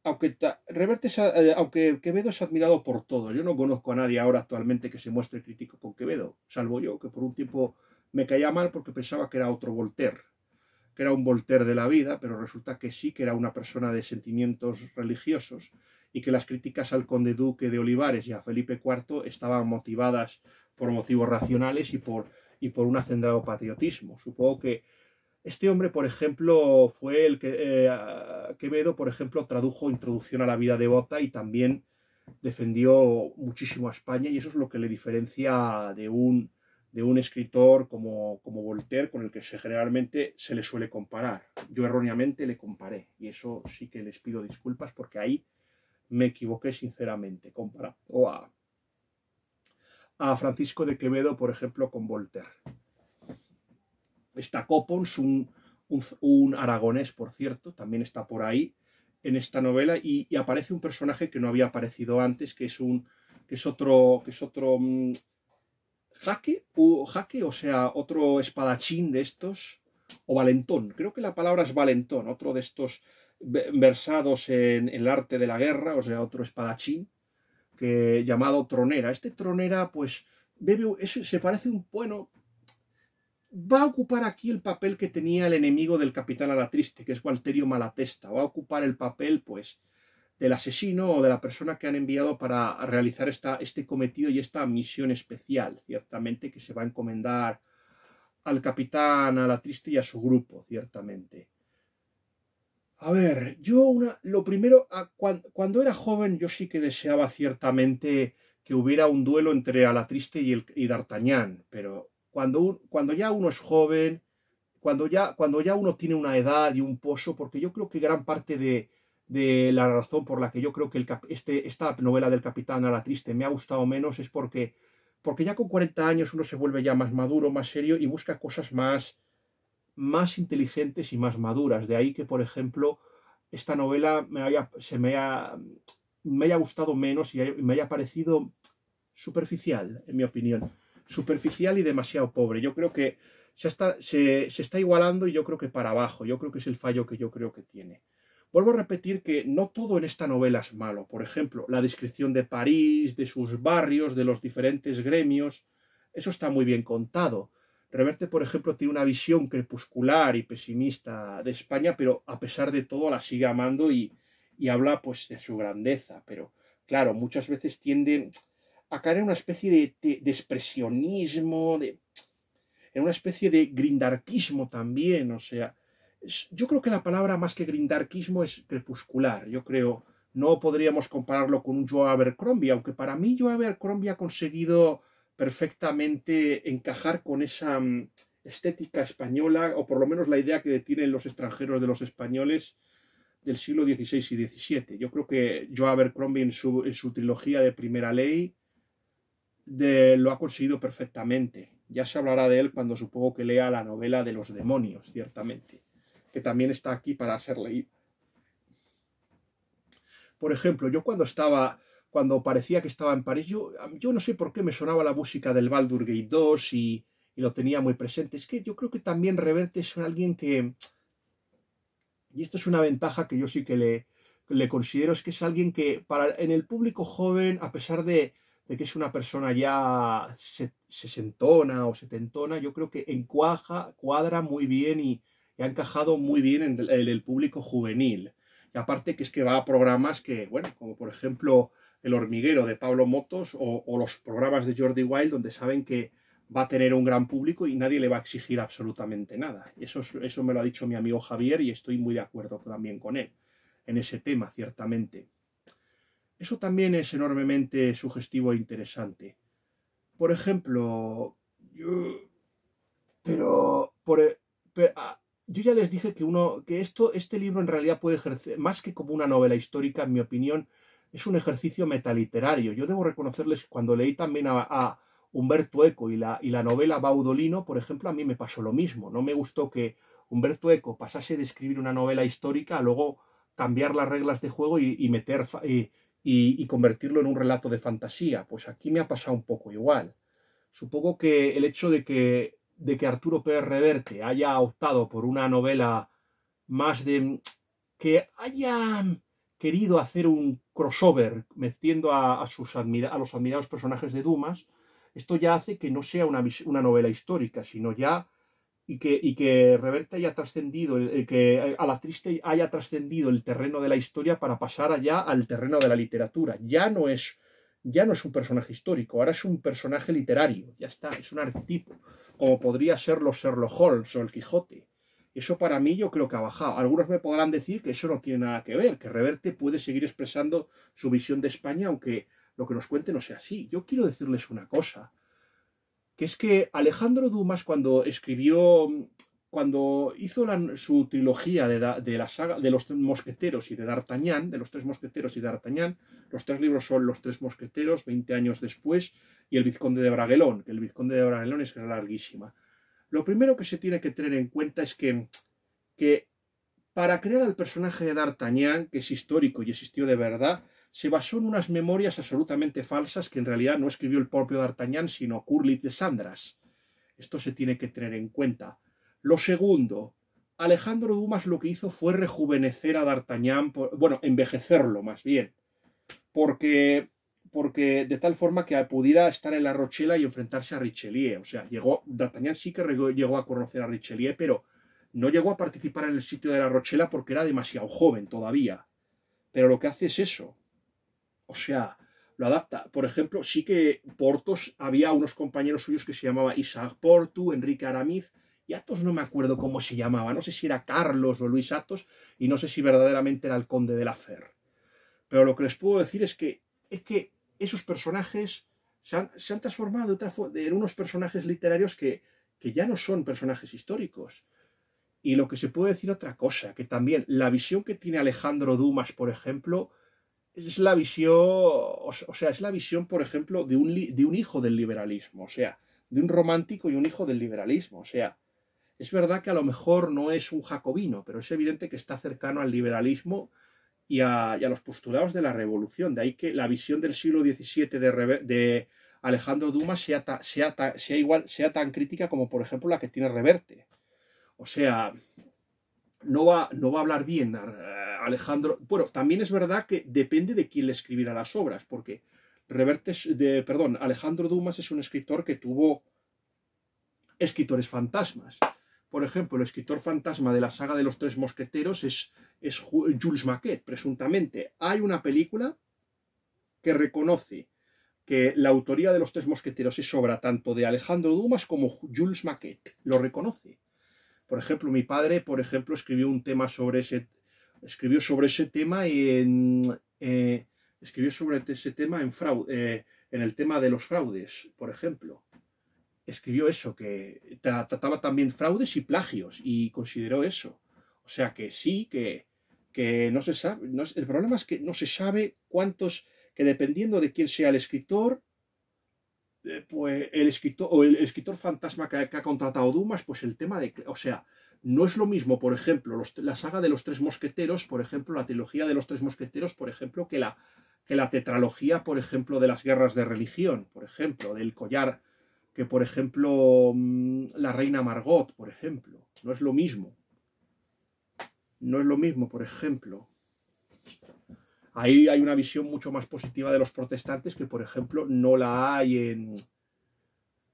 aunque Quevedo es admirado por todos. Yo no conozco a nadie ahora actualmente que se muestre crítico con Quevedo, salvo yo, que por un tiempo me caía mal porque pensaba que era otro Voltaire, que era un Voltaire de la vida, pero resulta que sí, que era una persona de sentimientos religiosos, y que las críticas al conde duque de Olivares y a Felipe IV estaban motivadas por motivos racionales y por un hacendado patriotismo. Supongo que este hombre, por ejemplo, fue el que Quevedo, por ejemplo, tradujo Introducción a la vida devota y también defendió muchísimo a España, y eso es lo que le diferencia de un escritor como Voltaire, con el que generalmente se le suele comparar. Yo erróneamente le comparé, y eso sí que les pido disculpas porque ahí me equivoqué sinceramente, comparando a Francisco de Quevedo, por ejemplo, con Voltaire. Está Copons, un aragonés, por cierto, también está por ahí, en esta novela y aparece un personaje que no había aparecido antes, que es otro jaque, o sea, otro espadachín de estos, o valentón. Creo que la palabra es valentón, otro de estos versados en el arte de la guerra, o sea, otro espadachín, llamado Tronera. Este Tronera, pues, se parece bueno, va a ocupar aquí el papel que tenía el enemigo del Capitán Alatriste, que es Gualterio Malatesta. Va a ocupar el papel, pues, del asesino o de la persona que han enviado para realizar este cometido y esta misión especial, ciertamente, que se va a encomendar al Capitán Alatriste y a su grupo, ciertamente. A ver, lo primero, cuando era joven, yo sí que deseaba ciertamente que hubiera un duelo entre Alatriste y D'Artagnan, pero cuando ya uno es joven, cuando ya uno tiene una edad y un pozo, porque yo creo que gran parte de la razón por la que yo creo que esta novela del Capitán Alatriste me ha gustado menos es porque ya con 40 años uno se vuelve ya más maduro, más serio y busca cosas más inteligentes y más maduras. De ahí que, por ejemplo, esta novela me haya gustado menos y me haya parecido superficial, en mi opinión. Superficial y demasiado pobre. Yo creo que se está igualando y yo creo que para abajo. Yo creo que es el fallo que yo creo que tiene. Vuelvo a repetir que no todo en esta novela es malo. Por ejemplo, la descripción de París, de sus barrios, de los diferentes gremios, eso está muy bien contado. Reverte, por ejemplo, tiene una visión crepuscular y pesimista de España, pero a pesar de todo la sigue amando y habla pues de su grandeza. Pero claro, muchas veces tienden a caer en una especie de expresionismo, en una especie de grindarquismo también, o sea, yo creo que la palabra más que grindarquismo es crepuscular, yo creo, no podríamos compararlo con un Joe Abercrombie, aunque para mí Joe Abercrombie ha conseguido perfectamente encajar con esa estética española, o por lo menos la idea que tienen los extranjeros de los españoles del siglo XVI y XVII. Yo creo que Joe Abercrombie en su trilogía de Primera Ley lo ha conseguido perfectamente. Ya se hablará de él cuando supongo que lea la novela de los demonios, ciertamente, que también está aquí para ser leída. Por ejemplo, yo cuando parecía que estaba en París, yo no sé por qué me sonaba la música del Baldur's Gate 2 y lo tenía muy presente. Es que yo creo que también Reverte es alguien que, y esto es una ventaja que yo sí que le considero, es que es alguien que en el público joven, a pesar de que es una persona ya sesentona o setentona, yo creo que cuadra muy bien y ha encajado muy bien en el público juvenil. Y aparte que es que va a programas que, bueno, como por ejemplo El hormiguero de Pablo Motos o los programas de Jordi Wild, donde saben que va a tener un gran público y nadie le va a exigir absolutamente nada. Y eso me lo ha dicho mi amigo Javier y estoy muy de acuerdo también con él en ese tema, ciertamente. Eso también es enormemente sugestivo e interesante. Por ejemplo, yo ya les dije que este libro en realidad puede ejercer, más que como una novela histórica, en mi opinión, es un ejercicio metaliterario. Yo debo reconocerles que cuando leí también a Umberto Eco y la novela Baudolino, por ejemplo, a mí me pasó lo mismo. No me gustó que Umberto Eco pasase de escribir una novela histórica a luego cambiar las reglas de juego y convertirlo en un relato de fantasía. Pues aquí me ha pasado un poco igual. Supongo que el hecho de que Arturo Pérez Reverte haya optado por una novela más que haya querido hacer un crossover metiendo a los admirados personajes de Dumas, esto ya hace que no sea una novela histórica, sino ya y que Reverte haya trascendido, que Alatriste haya trascendido el terreno de la historia para pasar allá al terreno de la literatura. Ya no es un personaje histórico, ahora es un personaje literario, ya está, es un arquetipo, como podría serlo Sherlock Holmes o el Quijote. Eso para mí yo creo que ha bajado. Algunos me podrán decir que eso no tiene nada que ver, que Reverte puede seguir expresando su visión de España, aunque lo que nos cuente no sea así. Yo quiero decirles una cosa, que es que Alejandro Dumas cuando hizo su trilogía de la saga de los mosqueteros y de D'Artagnan, de los tres mosqueteros y de D'Artagnan, los tres libros son Los tres mosqueteros, 20 años después, y El vizconde de Bragelón, que El vizconde de Bragelón es larguísima. Lo primero que se tiene que tener en cuenta es que Para crear al personaje de D'Artagnan, que es histórico y existió de verdad, se basó en unas memorias absolutamente falsas que en realidad no escribió el propio D'Artagnan, sino Curlis de Sandras. Esto se tiene que tener en cuenta. Lo segundo, Alejandro Dumas lo que hizo fue rejuvenecer a D'Artagnan, bueno, envejecerlo más bien, porque de tal forma que pudiera estar en La Rochela y enfrentarse a Richelieu. O sea, D'Artagnan sí que llegó a conocer a Richelieu, pero no llegó a participar en el sitio de La Rochela porque era demasiado joven todavía. Pero lo que hace es eso. O sea, lo adapta. Por ejemplo, sí que Porthos, había unos compañeros suyos que se llamaban Isaac Portu, Enrique Aramiz, y Athos no me acuerdo cómo se llamaba. No sé si era Carlos o Luis Athos, y no sé si verdaderamente era el conde de la Fère. Pero lo que les puedo decir es que esos personajes se han transformado en unos personajes literarios que ya no son personajes históricos. Y lo que se puede decir otra cosa, que también la visión que tiene Alejandro Dumas, por ejemplo, es la visión, o sea, es la visión, por ejemplo, de un hijo del liberalismo, o sea, de un romántico y un hijo del liberalismo. O sea, es verdad que a lo mejor no es un jacobino, pero es evidente que está cercano al liberalismo y a los postulados de la revolución. De ahí que la visión del siglo XVII de Alejandro Dumas sea tan crítica como, por ejemplo, la que tiene Reverte. O sea, no va a hablar bien Alejandro. Bueno, también es verdad que depende de quién le escribiera las obras, porque Alejandro Dumas es un escritor que tuvo escritores fantasmas. Por ejemplo, el escritor fantasma de la saga de los Tres Mosqueteros es Jules Maquet, presuntamente. Hay una película que reconoce que la autoría de los Tres Mosqueteros es obra tanto de Alejandro Dumas como Jules Maquet. Lo reconoce. Por ejemplo, mi padre, por ejemplo, escribió sobre ese tema en el tema de los fraudes, por ejemplo. Escribió eso, que trataba también fraudes y plagios, y consideró eso. O sea que sí, que no se sabe. El problema es que no se sabe cuántos, que dependiendo de quién sea el escritor, pues el escritor fantasma que ha contratado Dumas, pues el tema de, o sea, no es lo mismo, por ejemplo, la saga de los Tres Mosqueteros, por ejemplo, la trilogía de los Tres Mosqueteros, por ejemplo, que la tetralogía, por ejemplo, de las guerras de religión, por ejemplo, del collar, que por ejemplo, la reina Margot, por ejemplo, no es lo mismo. No es lo mismo, por ejemplo. Ahí hay una visión mucho más positiva de los protestantes que, por ejemplo, no la hay en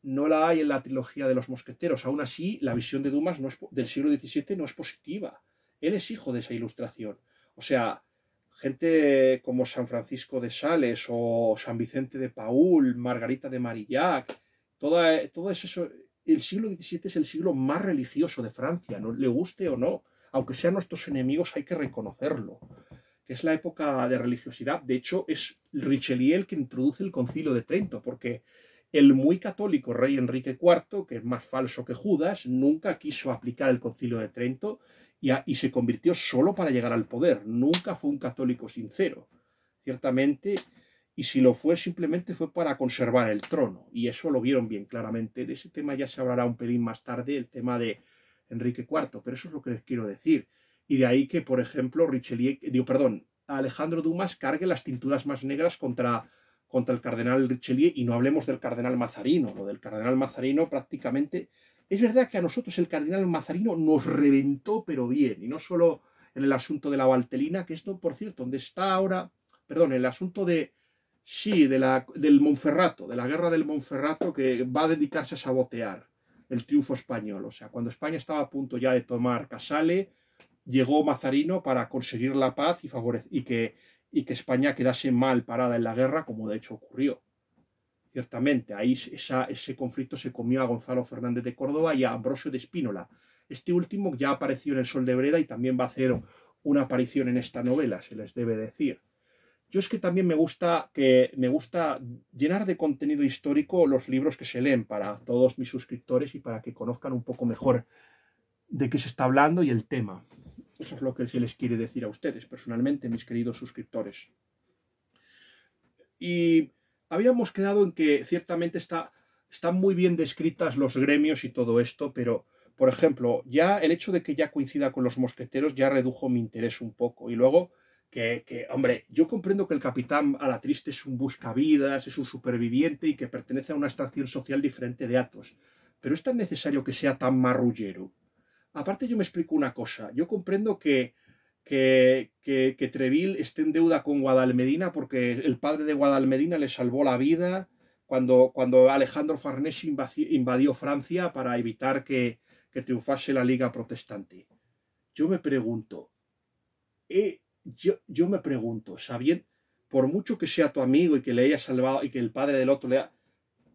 la trilogía de los mosqueteros. Aún así, la visión de Dumas del siglo XVII no es positiva. Él es hijo de esa ilustración. O sea, gente como San Francisco de Sales o San Vicente de Paúl, Margarita de Marillac, todo eso. El siglo XVII es el siglo más religioso de Francia, no le guste o no. Aunque sean nuestros enemigos, hay que reconocerlo. Que es la época de religiosidad. De hecho, es Richelieu el que introduce el Concilio de Trento, porque el muy católico rey Enrique IV, que es más falso que Judas, nunca quiso aplicar el Concilio de Trento y se convirtió solo para llegar al poder. Nunca fue un católico sincero, ciertamente, y si lo fue, simplemente fue para conservar el trono, y eso lo vieron bien claramente. De ese tema ya se hablará un pelín más tarde, el tema de Enrique IV, pero eso es lo que les quiero decir. Y de ahí que, por ejemplo, Alejandro Dumas cargue las tinturas más negras contra el cardenal Richelieu, y no hablemos del cardenal Mazarino. Lo del cardenal Mazarino prácticamente... Es verdad que a nosotros el cardenal Mazarino nos reventó, pero bien, y no solo en el asunto de la Valtelina, que esto, por cierto, donde está ahora, perdón, el asunto del Monferrato, de la guerra del Monferrato, que va a dedicarse a sabotear el triunfo español. O sea, cuando España estaba a punto ya de tomar Casale, llegó Mazarino para conseguir la paz y que España quedase mal parada en la guerra, como de hecho ocurrió. Ciertamente, ahí ese conflicto se comió a Gonzalo Fernández de Córdoba y a Ambrosio de Espínola. Este último ya apareció en El Sol de Breda y también va a hacer una aparición en esta novela, se les debe decir. Yo es que también me gusta llenar de contenido histórico los libros que se leen para todos mis suscriptores y para que conozcan un poco mejor de qué se está hablando y el tema. Eso es lo que se les quiere decir a ustedes, personalmente, mis queridos suscriptores. Y habíamos quedado en que ciertamente están muy bien descritas los gremios y todo esto, pero por ejemplo, ya el hecho de que ya coincida con los mosqueteros ya redujo mi interés un poco. Y luego, hombre, yo comprendo que el capitán Alatriste es un buscavidas, es un superviviente y que pertenece a una extracción social diferente de Athos. Pero es tan necesario que sea tan marrullero. Aparte, yo me explico una cosa. Yo comprendo que Treville esté en deuda con Guadalmedina porque el padre de Guadalmedina le salvó la vida cuando Alejandro Farnese invadió Francia para evitar que triunfase la Liga Protestante. Yo me pregunto, sabiendo, por mucho que sea tu amigo y que le haya salvado y que el padre del otro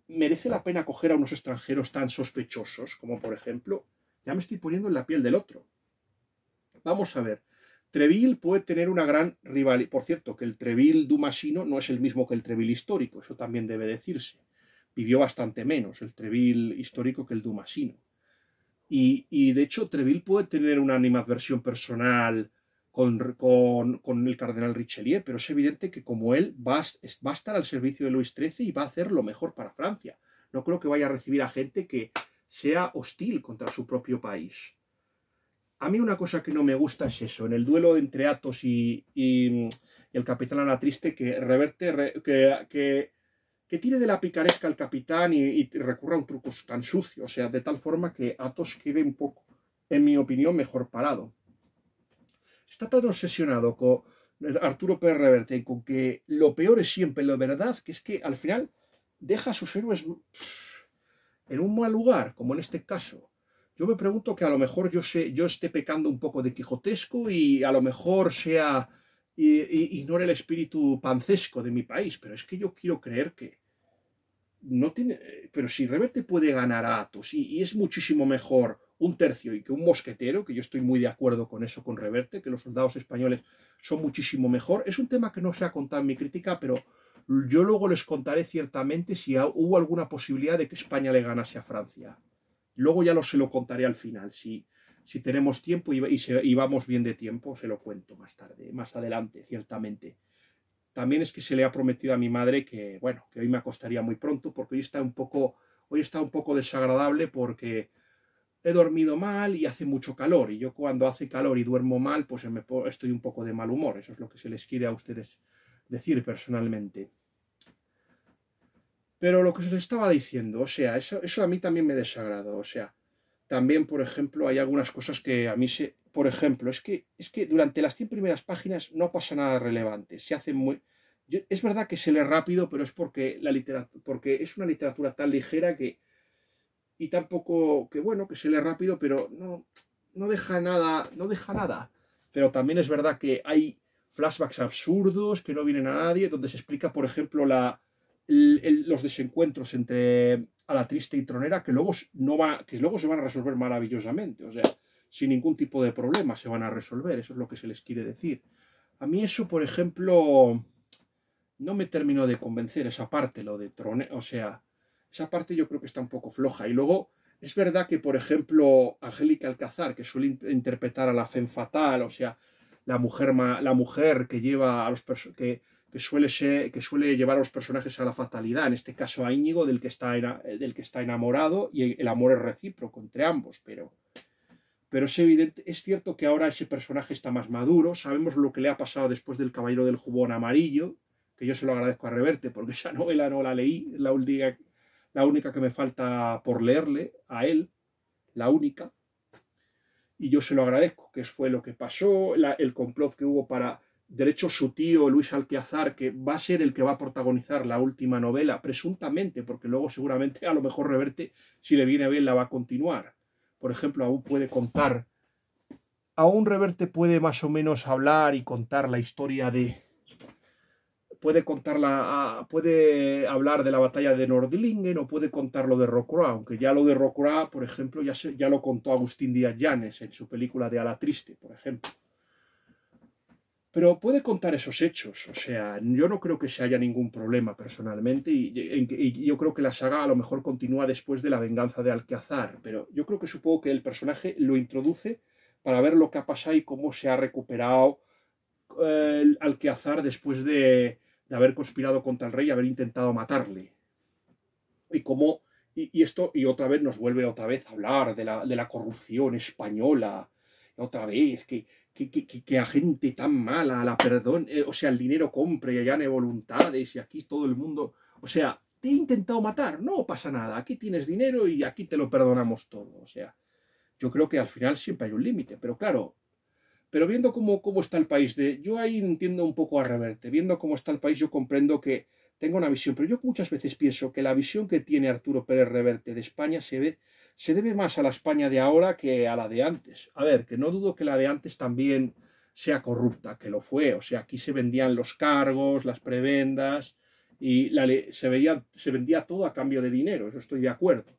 ¿merece la pena coger a unos extranjeros tan sospechosos como, por ejemplo, ya me estoy poniendo en la piel del otro? Vamos a ver. Treville puede tener una gran rivalidad. Por cierto, que el Treville dumasino no es el mismo que el Treville histórico, eso también debe decirse. Vivió bastante menos el Treville histórico que el dumasino. Y de hecho, Treville puede tener una animadversión personal con el cardenal Richelieu, pero es evidente que como él va a estar al servicio de Luis XIII y va a hacer lo mejor para Francia. No creo que vaya a recibir a gente que sea hostil contra su propio país. A mí una cosa que no me gusta es eso, en el duelo entre Athos y el capitán Alatriste, que reverte, que tire de la picaresca al capitán y recurra a un truco tan sucio, o sea, de tal forma que Athos quede un poco, en mi opinión, mejor parado. Está tan obsesionado con Arturo Pérez Reverte con que lo peor es siempre lo verdad, que es que al final deja a sus héroes en un mal lugar, como en este caso. Yo me pregunto que a lo mejor yo esté pecando un poco de quijotesco y a lo mejor ignore el espíritu pancesco de mi país, pero es que yo quiero creer que no tiene. Pero si Reverte puede ganar a Athos y es muchísimo mejor un tercio y que un mosquetero, que yo estoy muy de acuerdo con eso, con Reverte, que los soldados españoles son muchísimo mejor. Es un tema que no se ha contado en mi crítica, pero yo luego les contaré ciertamente si hubo alguna posibilidad de que España le ganase a Francia. Luego ya se lo contaré al final. Si tenemos tiempo y vamos bien de tiempo, se lo cuento más tarde, más adelante, ciertamente. También es que se le ha prometido a mi madre que, bueno, que hoy me acostaría muy pronto, porque hoy está un poco desagradable porque he dormido mal y hace mucho calor. Y yo cuando hace calor y duermo mal, pues estoy un poco de mal humor. Eso es lo que se les quiere a ustedes decir personalmente. Pero lo que os estaba diciendo, o sea, eso a mí también me desagrada. O sea, también, por ejemplo, hay algunas cosas que a mí Por ejemplo, es que durante las 100 primeras páginas no pasa nada relevante. Se hace muy... es verdad que se lee rápido, pero es porque porque es una literatura tan ligera que... Y tampoco... Que bueno, que se lee rápido, pero no deja nada. No deja nada. Pero también es verdad que hay flashbacks absurdos que no vienen a nadie, donde se explica, por ejemplo, los desencuentros entre Alatriste y Tronera que luego se van a resolver maravillosamente, o sea, sin ningún tipo de problema se van a resolver, eso es lo que se les quiere decir. A mí eso, por ejemplo, no me terminó de convencer, esa parte, lo de Tronera, o sea, esa parte yo creo que está un poco floja. Y luego, es verdad que, por ejemplo, Angélica Alcázar, que suele interpretar a la femme fatale, o sea, la mujer que lleva a los que suele llevar a los personajes a la fatalidad, en este caso a Íñigo, del que está enamorado, y el amor es recíproco entre ambos, pero es evidente, es cierto que ahora ese personaje está más maduro, sabemos lo que le ha pasado después del Caballero del Jubón Amarillo, que yo se lo agradezco a Reverte, porque esa novela no la leí, es la única que me falta por leerle a él, la única, y yo se lo agradezco, que fue lo que pasó, el complot que hubo para... De hecho, su tío Luis Alquiazar, que va a ser el que va a protagonizar la última novela, presuntamente, porque luego seguramente a lo mejor Reverte, si le viene bien, la va a continuar. Por ejemplo, aún Reverte puede más o menos hablar y contar la historia puede hablar de la batalla de Nordlingen o puede contar lo de Rocroi, aunque ya lo de Rocroi, por ejemplo, ya lo contó Agustín Díaz Llanes en su película de Alatriste, por ejemplo. Pero puede contar esos hechos, o sea, yo no creo que se haya ningún problema personalmente y yo creo que la saga a lo mejor continúa después de la venganza de Alcázar, pero yo creo que supongo que el personaje lo introduce para ver lo que ha pasado y cómo se ha recuperado el Alcázar después de haber conspirado contra el rey y haber intentado matarle. Y cómo y otra vez nos vuelve otra vez a hablar de la corrupción española, otra vez, que a gente tan mala, la perdón, o sea, el dinero compre y allane voluntades y aquí todo el mundo, o sea, te he intentado matar, no pasa nada, aquí tienes dinero y aquí te lo perdonamos todo, o sea, yo creo que al final siempre hay un límite, pero claro, pero viendo cómo está el país, yo ahí entiendo un poco a Reverte, viendo cómo está el país yo comprendo que tengo una visión, pero yo muchas veces pienso que la visión que tiene Arturo Pérez Reverte de España se debe más a la España de ahora que a la de antes. A ver, que no dudo que la de antes también sea corrupta, que lo fue, o sea, aquí se vendían los cargos, las prebendas, y se vendía todo a cambio de dinero, eso estoy de acuerdo.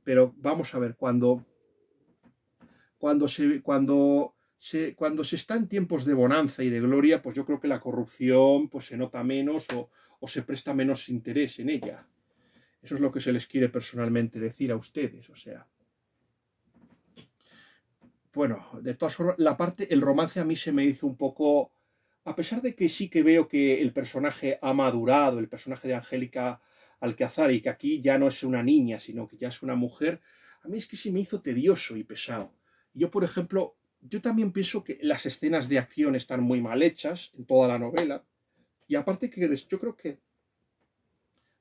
Pero vamos a ver, cuando se está en tiempos de bonanza y de gloria, pues yo creo que la corrupción pues se nota menos o se presta menos interés en ella. Eso es lo que se les quiere personalmente decir a ustedes, o sea. Bueno, de todas formas, el romance a mí se me hizo un poco, a pesar de que sí que veo que el personaje ha madurado, el personaje de Angélica Alcázar, y que aquí ya no es una niña, sino que ya es una mujer, a mí es que se me hizo tedioso y pesado. Yo, por ejemplo, yo también pienso que las escenas de acción están muy mal hechas en toda la novela, y aparte que yo creo que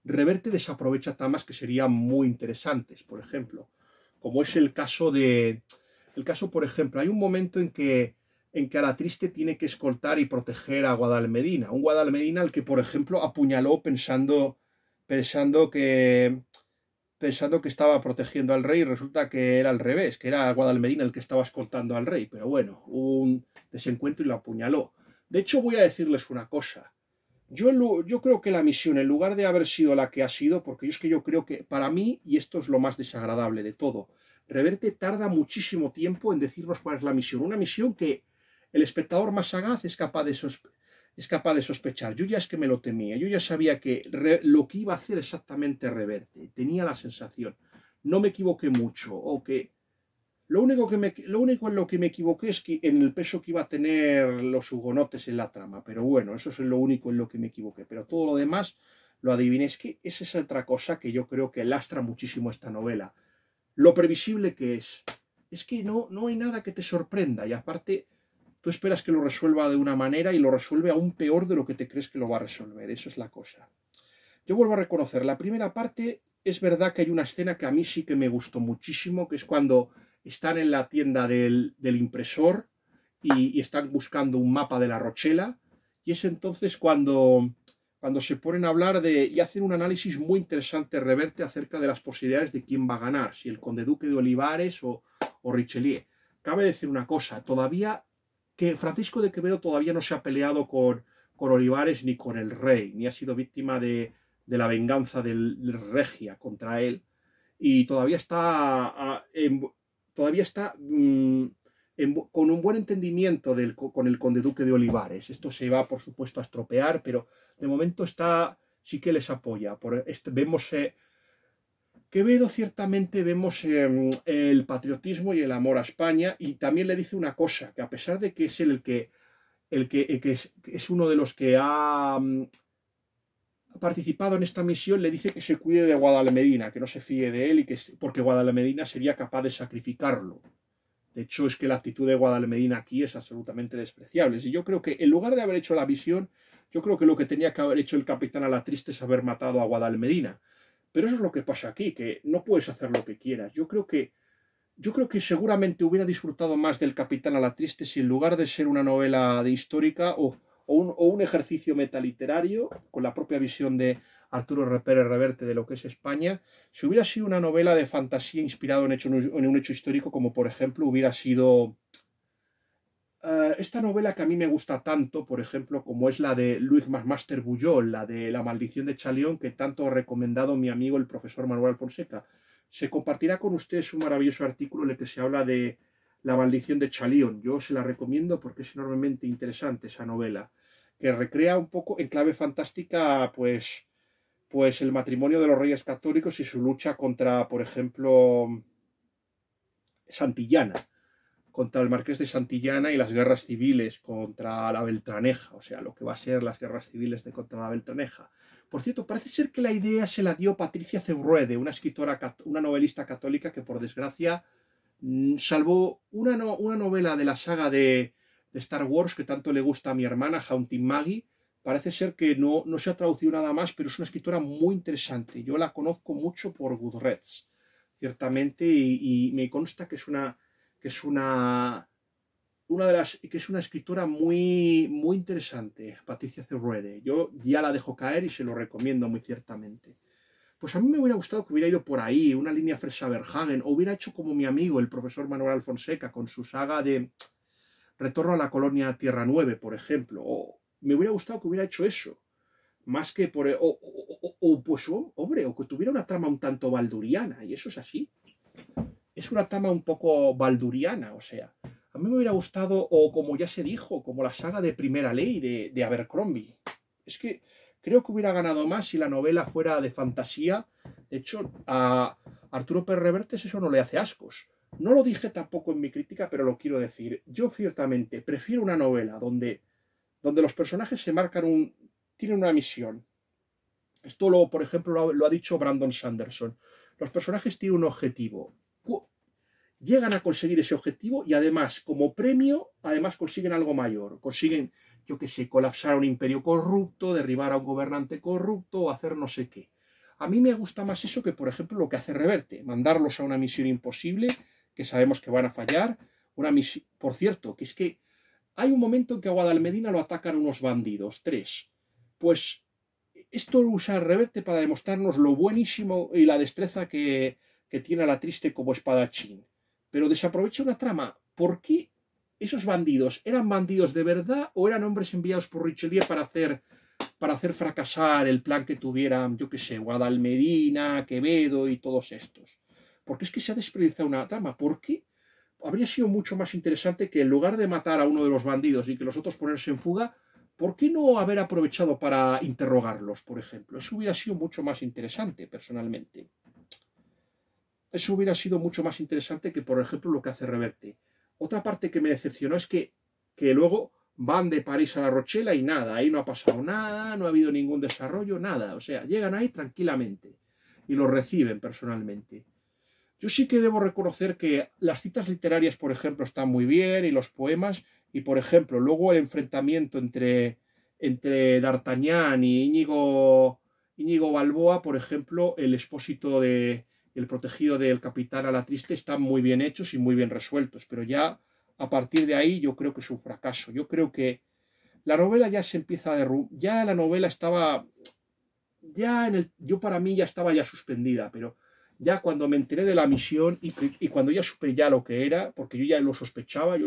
Reverte desaprovecha tramas que serían muy interesantes, por ejemplo, como es el caso, por ejemplo, hay un momento en que Alatriste tiene que escoltar y proteger a Guadalmedina, un Guadalmedina al que, por ejemplo, apuñaló pensando que estaba protegiendo al rey, y resulta que era al revés, que era Guadalmedina el que estaba escoltando al rey, pero bueno, hubo un desencuentro y lo apuñaló. De hecho, voy a decirles una cosa. Yo creo que la misión, en lugar de haber sido la que ha sido, porque yo creo que para mí, y esto es lo más desagradable de todo, Reverte tarda muchísimo tiempo en decirnos cuál es la misión. Una misión que el espectador más sagaz es capaz de sospechar. Yo ya es que me lo temía, yo ya sabía que lo que iba a hacer exactamente Reverte, tenía la sensación, no me equivoqué mucho, o que lo único en lo que me equivoqué es que en el peso que iba a tener los hugonotes en la trama, pero bueno, eso es lo único en lo que me equivoqué, pero todo lo demás lo adiviné. Es que esa es otra cosa que yo creo que lastra muchísimo esta novela, lo previsible que es que no hay nada que te sorprenda, y aparte tú esperas que lo resuelva de una manera y lo resuelve aún peor de lo que te crees que lo va a resolver. Eso es la cosa. Yo vuelvo a reconocer, la primera parte es verdad que hay una escena que a mí sí que me gustó muchísimo, que es cuando están en la tienda del impresor y están buscando un mapa de la Rochela, y es entonces cuando se ponen a hablar y hacen un análisis muy interesante Reverte acerca de las posibilidades de quién va a ganar, si el conde duque de Olivares o Richelieu. Cabe decir una cosa, todavía que Francisco de Quevedo todavía no se ha peleado con Olivares ni con el rey, ni ha sido víctima de la venganza del Regia contra él, y todavía está con un buen entendimiento con el conde duque de Olivares. Esto se va, por supuesto, a estropear, pero de momento sí que les apoya. Vemos Quevedo, ciertamente vemos el patriotismo y el amor a España, y también le dice una cosa, que a pesar de que es él que es uno de los que ha participado en esta misión, le dice que se cuide de Guadalmedina, que no se fíe de él, porque Guadalmedina sería capaz de sacrificarlo. De hecho, es que la actitud de Guadalmedina aquí es absolutamente despreciable. Y yo creo que en lugar de haber hecho la misión, yo creo que lo que tenía que haber hecho el capitán Alatriste es haber matado a Guadalmedina. Pero eso es lo que pasa aquí, que no puedes hacer lo que quieras. Yo creo que seguramente hubiera disfrutado más del Capitán Alatriste si en lugar de ser una novela de histórica o un ejercicio metaliterario con la propia visión de Arturo Pérez Reverte de lo que es España, si hubiera sido una novela de fantasía inspirada en un hecho histórico, como por ejemplo hubiera sido esta novela que a mí me gusta tanto, por ejemplo, como es la de Luis McMaster Bujold, la de La maldición de Chalión, que tanto ha recomendado mi amigo el profesor Manuel Fonseca. Se compartirá con ustedes un maravilloso artículo en el que se habla de La maldición de Chalión. Yo se la recomiendo porque es enormemente interesante esa novela, que recrea un poco en clave fantástica pues el matrimonio de los reyes católicos y su lucha contra, por ejemplo, Santillana, contra el Marqués de Santillana y las guerras civiles contra la Beltraneja, o sea, lo que va a ser las guerras civiles de contra la Beltraneja. Por cierto, parece ser que la idea se la dio Patricia Zeuruede, una escritora, una novelista católica que por desgracia salvo una novela de la saga de Star Wars que tanto le gusta a mi hermana, Haunting Maggie. Parece ser que no se ha traducido nada más, pero es una escritora muy interesante. Yo la conozco mucho por Goodreads, ciertamente, y me consta que es una escritora muy interesante, Patricia Zeuruede. Yo ya la dejo caer y se lo recomiendo muy ciertamente. Pues a mí me hubiera gustado que hubiera ido por ahí, una línea Fresa Verhagen, o hubiera hecho como mi amigo, el profesor Manuel Alfonseca, con su saga de Retorno a la Colonia Tierra 9, por ejemplo. O me hubiera gustado que hubiera hecho eso. Más que por... pues, hombre, o que tuviera una trama un tanto balduriana, y eso es así. Es una trama un poco balduriana, o sea. A mí me hubiera gustado, o como ya se dijo, como la saga de Primera Ley de Abercrombie. Es que creo que hubiera ganado más si la novela fuera de fantasía. De hecho, a Arturo Pérez Revertes eso no le hace ascos. No lo dije tampoco en mi crítica, pero lo quiero decir. Yo ciertamente prefiero una novela donde los personajes se marcan tienen una misión. Esto, por ejemplo, lo ha dicho Brandon Sanderson. Los personajes tienen un objetivo. Llegan a conseguir ese objetivo y además, como premio, además consiguen algo mayor. Consiguen, yo qué sé, colapsar a un imperio corrupto, derribar a un gobernante corrupto o hacer no sé qué. A mí me gusta más eso que, por ejemplo, lo que hace Reverte. Mandarlos a una misión imposible, que sabemos que van a fallar. Una misión, por cierto, que es que hay un momento en que a Guadalmedina lo atacan unos bandidos, 3. Pues esto lo usa Reverte para demostrarnos lo buenísimo y la destreza que tiene a la Triste como espadachín. Pero desaprovecha una trama. ¿Por qué esos bandidos eran bandidos de verdad o eran hombres enviados por Richelieu para hacer fracasar el plan que tuvieran, yo qué sé, Guadalmedina, Quevedo y todos estos? Porque es que se ha desperdiciado una trama. ¿Por qué? Habría sido mucho más interesante que en lugar de matar a uno de los bandidos y que los otros ponerse en fuga, ¿por qué no haber aprovechado para interrogarlos, por ejemplo? Eso hubiera sido mucho más interesante, personalmente. Eso hubiera sido mucho más interesante que, por ejemplo, lo que hace Reverte. Otra parte que me decepcionó es que luego van de París a La Rochela y nada, ahí no ha pasado nada, no ha habido ningún desarrollo, nada. O sea, llegan ahí tranquilamente y los reciben personalmente. Yo sí que debo reconocer que las citas literarias, por ejemplo, están muy bien y los poemas, y por ejemplo, luego el enfrentamiento entre D'Artagnan y Íñigo Balboa, por ejemplo, el expósito el protegido del capitán a la Triste están muy bien hechos y muy bien resueltos, pero ya a partir de ahí yo creo que es un fracaso. Yo creo que la novela ya se empieza a ya la novela estaba yo para mí ya estaba ya suspendida, pero ya cuando me enteré de la misión y cuando ya supe ya lo que era, porque yo ya lo sospechaba,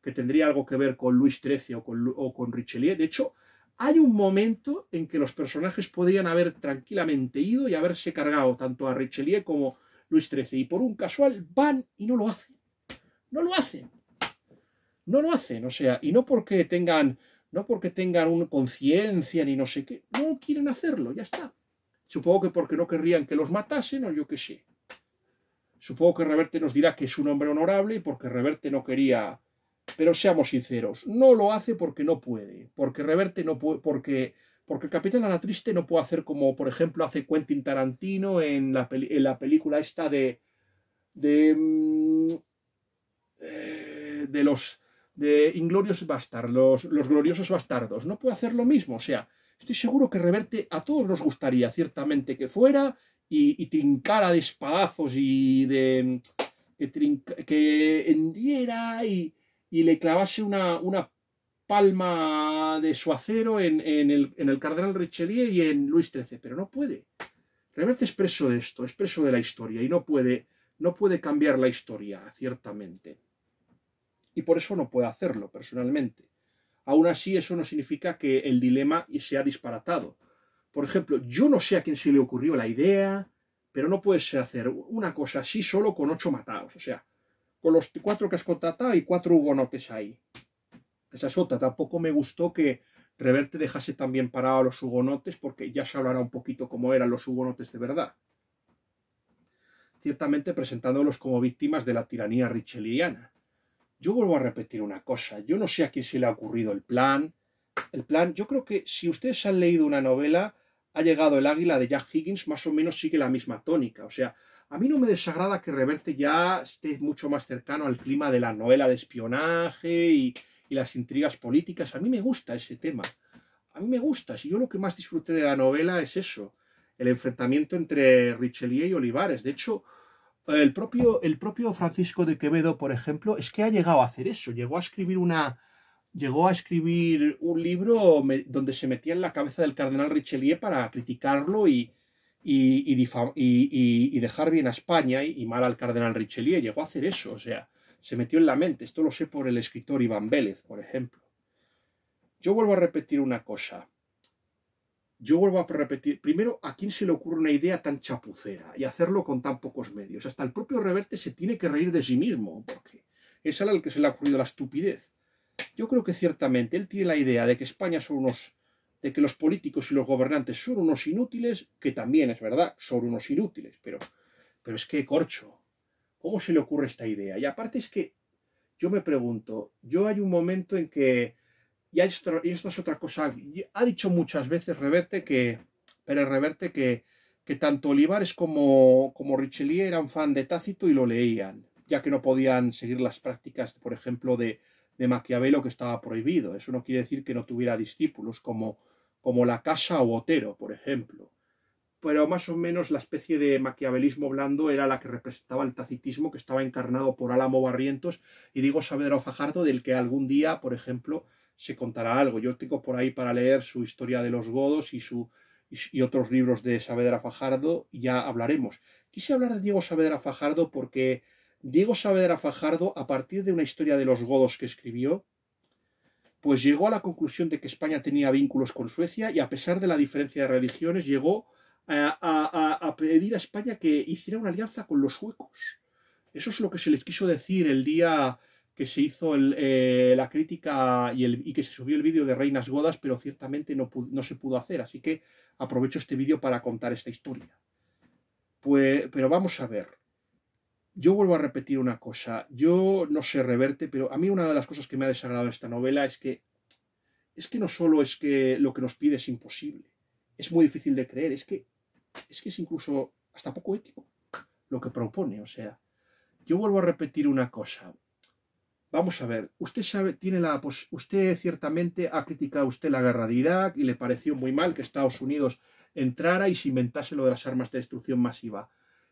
que tendría algo que ver con Luis XIII o con Richelieu. De hecho, hay un momento en que los personajes podrían haber tranquilamente ido y haberse cargado tanto a Richelieu como Luis XIII. Y por un casual van y no lo hacen. No lo hacen. No lo hacen. O sea, y no porque tengan una conciencia ni no sé qué. No quieren hacerlo, ya está. Supongo que porque no querrían que los matasen o yo qué sé. Supongo que Reverte nos dirá que es un hombre honorable y porque Reverte no quería... Pero seamos sinceros, no lo hace porque no puede, porque Reverte no puede, porque el Capitán a la Triste no puede hacer como, por ejemplo, hace Quentin Tarantino en la película esta de Inglorious Bastards, los gloriosos bastardos. No puede hacer lo mismo, o sea, estoy seguro que Reverte a todos nos gustaría ciertamente que fuera y trincara de espadazos y que hendiera y le clavase una palma de su acero en el cardenal Richelieu y en Luis XIII, pero no puede. Reverte es preso de esto, es preso de la historia y no puede cambiar la historia, ciertamente. Y por eso no puede hacerlo, personalmente. Aún así, eso no significa que el dilema sea disparatado. Por ejemplo, yo no sé a quién se le ocurrió la idea, pero no puedes hacer una cosa así solo con 8 matados. O sea, con los 4 que has contratado y 4 hugonotes ahí. Esa es otra. Tampoco me gustó que Reverte dejase también parados a los hugonotes, porque ya se hablará un poquito cómo eran los hugonotes de verdad. ciertamente presentándolos como víctimas de la tiranía richeliana. Yo vuelvo a repetir una cosa, yo no sé a quién se le ha ocurrido el plan. Yo creo que si ustedes han leído una novela, Ha llegado el águila de Jack Higgins, más o menos sigue la misma tónica. O sea, a mí no me desagrada que Reverte ya esté mucho más cercano al clima de la novela de espionaje y las intrigas políticas. A mí me gusta ese tema. A mí me gusta. Si yo lo que más disfruté de la novela es eso, el enfrentamiento entre Richelieu y Olivares. De hecho, el propio Francisco de Quevedo, por ejemplo, es que ha llegado a hacer eso. Llegó a escribir un libro donde se metía en la cabeza del cardenal Richelieu para criticarlo y dejar bien a España y mal al cardenal Richelieu. Llegó a hacer eso, o sea, se metió en la mente. Esto lo sé por el escritor Iván Vélez, por ejemplo. Yo vuelvo a repetir una cosa. Primero, ¿a quién se le ocurre una idea tan chapucera y hacerlo con tan pocos medios? Hasta el propio Reverte se tiene que reír de sí mismo, porque es al que se le ha ocurrido la estupidez. Yo creo que ciertamente él tiene la idea de que España de que los políticos y los gobernantes son unos inútiles, que también es verdad, son unos inútiles, pero es que, corcho, ¿cómo se le ocurre esta idea? Y aparte es que yo me pregunto, hay un momento en que, y esto es otra cosa, ha dicho muchas veces Pérez Reverte que tanto Olivares como Richelieu eran fan de Tácito y lo leían, ya que no podían seguir las prácticas, por ejemplo, de Maquiavelo, que estaba prohibido. Eso no quiere decir que no tuviera discípulos como La Casa o Otero, por ejemplo. Pero más o menos la especie de maquiavelismo blando era la que representaba el tacitismo, que estaba encarnado por Álamo Barrientos y Diego Saavedra Fajardo, del que algún día, por ejemplo, se contará algo. Yo tengo por ahí para leer su Historia de los Godos y otros libros de Saavedra Fajardo, y ya hablaremos. Quise hablar de Diego Saavedra Fajardo porque Diego Saavedra Fajardo, a partir de una Historia de los Godos que escribió, pues llegó a la conclusión de que España tenía vínculos con Suecia, y a pesar de la diferencia de religiones llegó a pedir a España que hiciera una alianza con los suecos. Eso es lo que se les quiso decir el día que se hizo la crítica y que se subió el vídeo de Reinas Godas, pero ciertamente no se pudo hacer, así que aprovecho este vídeo para contar esta historia. Pero vamos a ver. Yo vuelvo a repetir una cosa. Yo no sé, Reverte, pero a mí una de las cosas que me ha desagradado en esta novela es que no solo es que lo que nos pide es imposible, es muy difícil de creer, es que es incluso hasta poco ético lo que propone. O sea, yo vuelvo a repetir una cosa. Vamos a ver, usted usted ciertamente ha criticado usted la guerra de Irak y le pareció muy mal que Estados Unidos entrara y se inventase lo de las armas de destrucción masiva.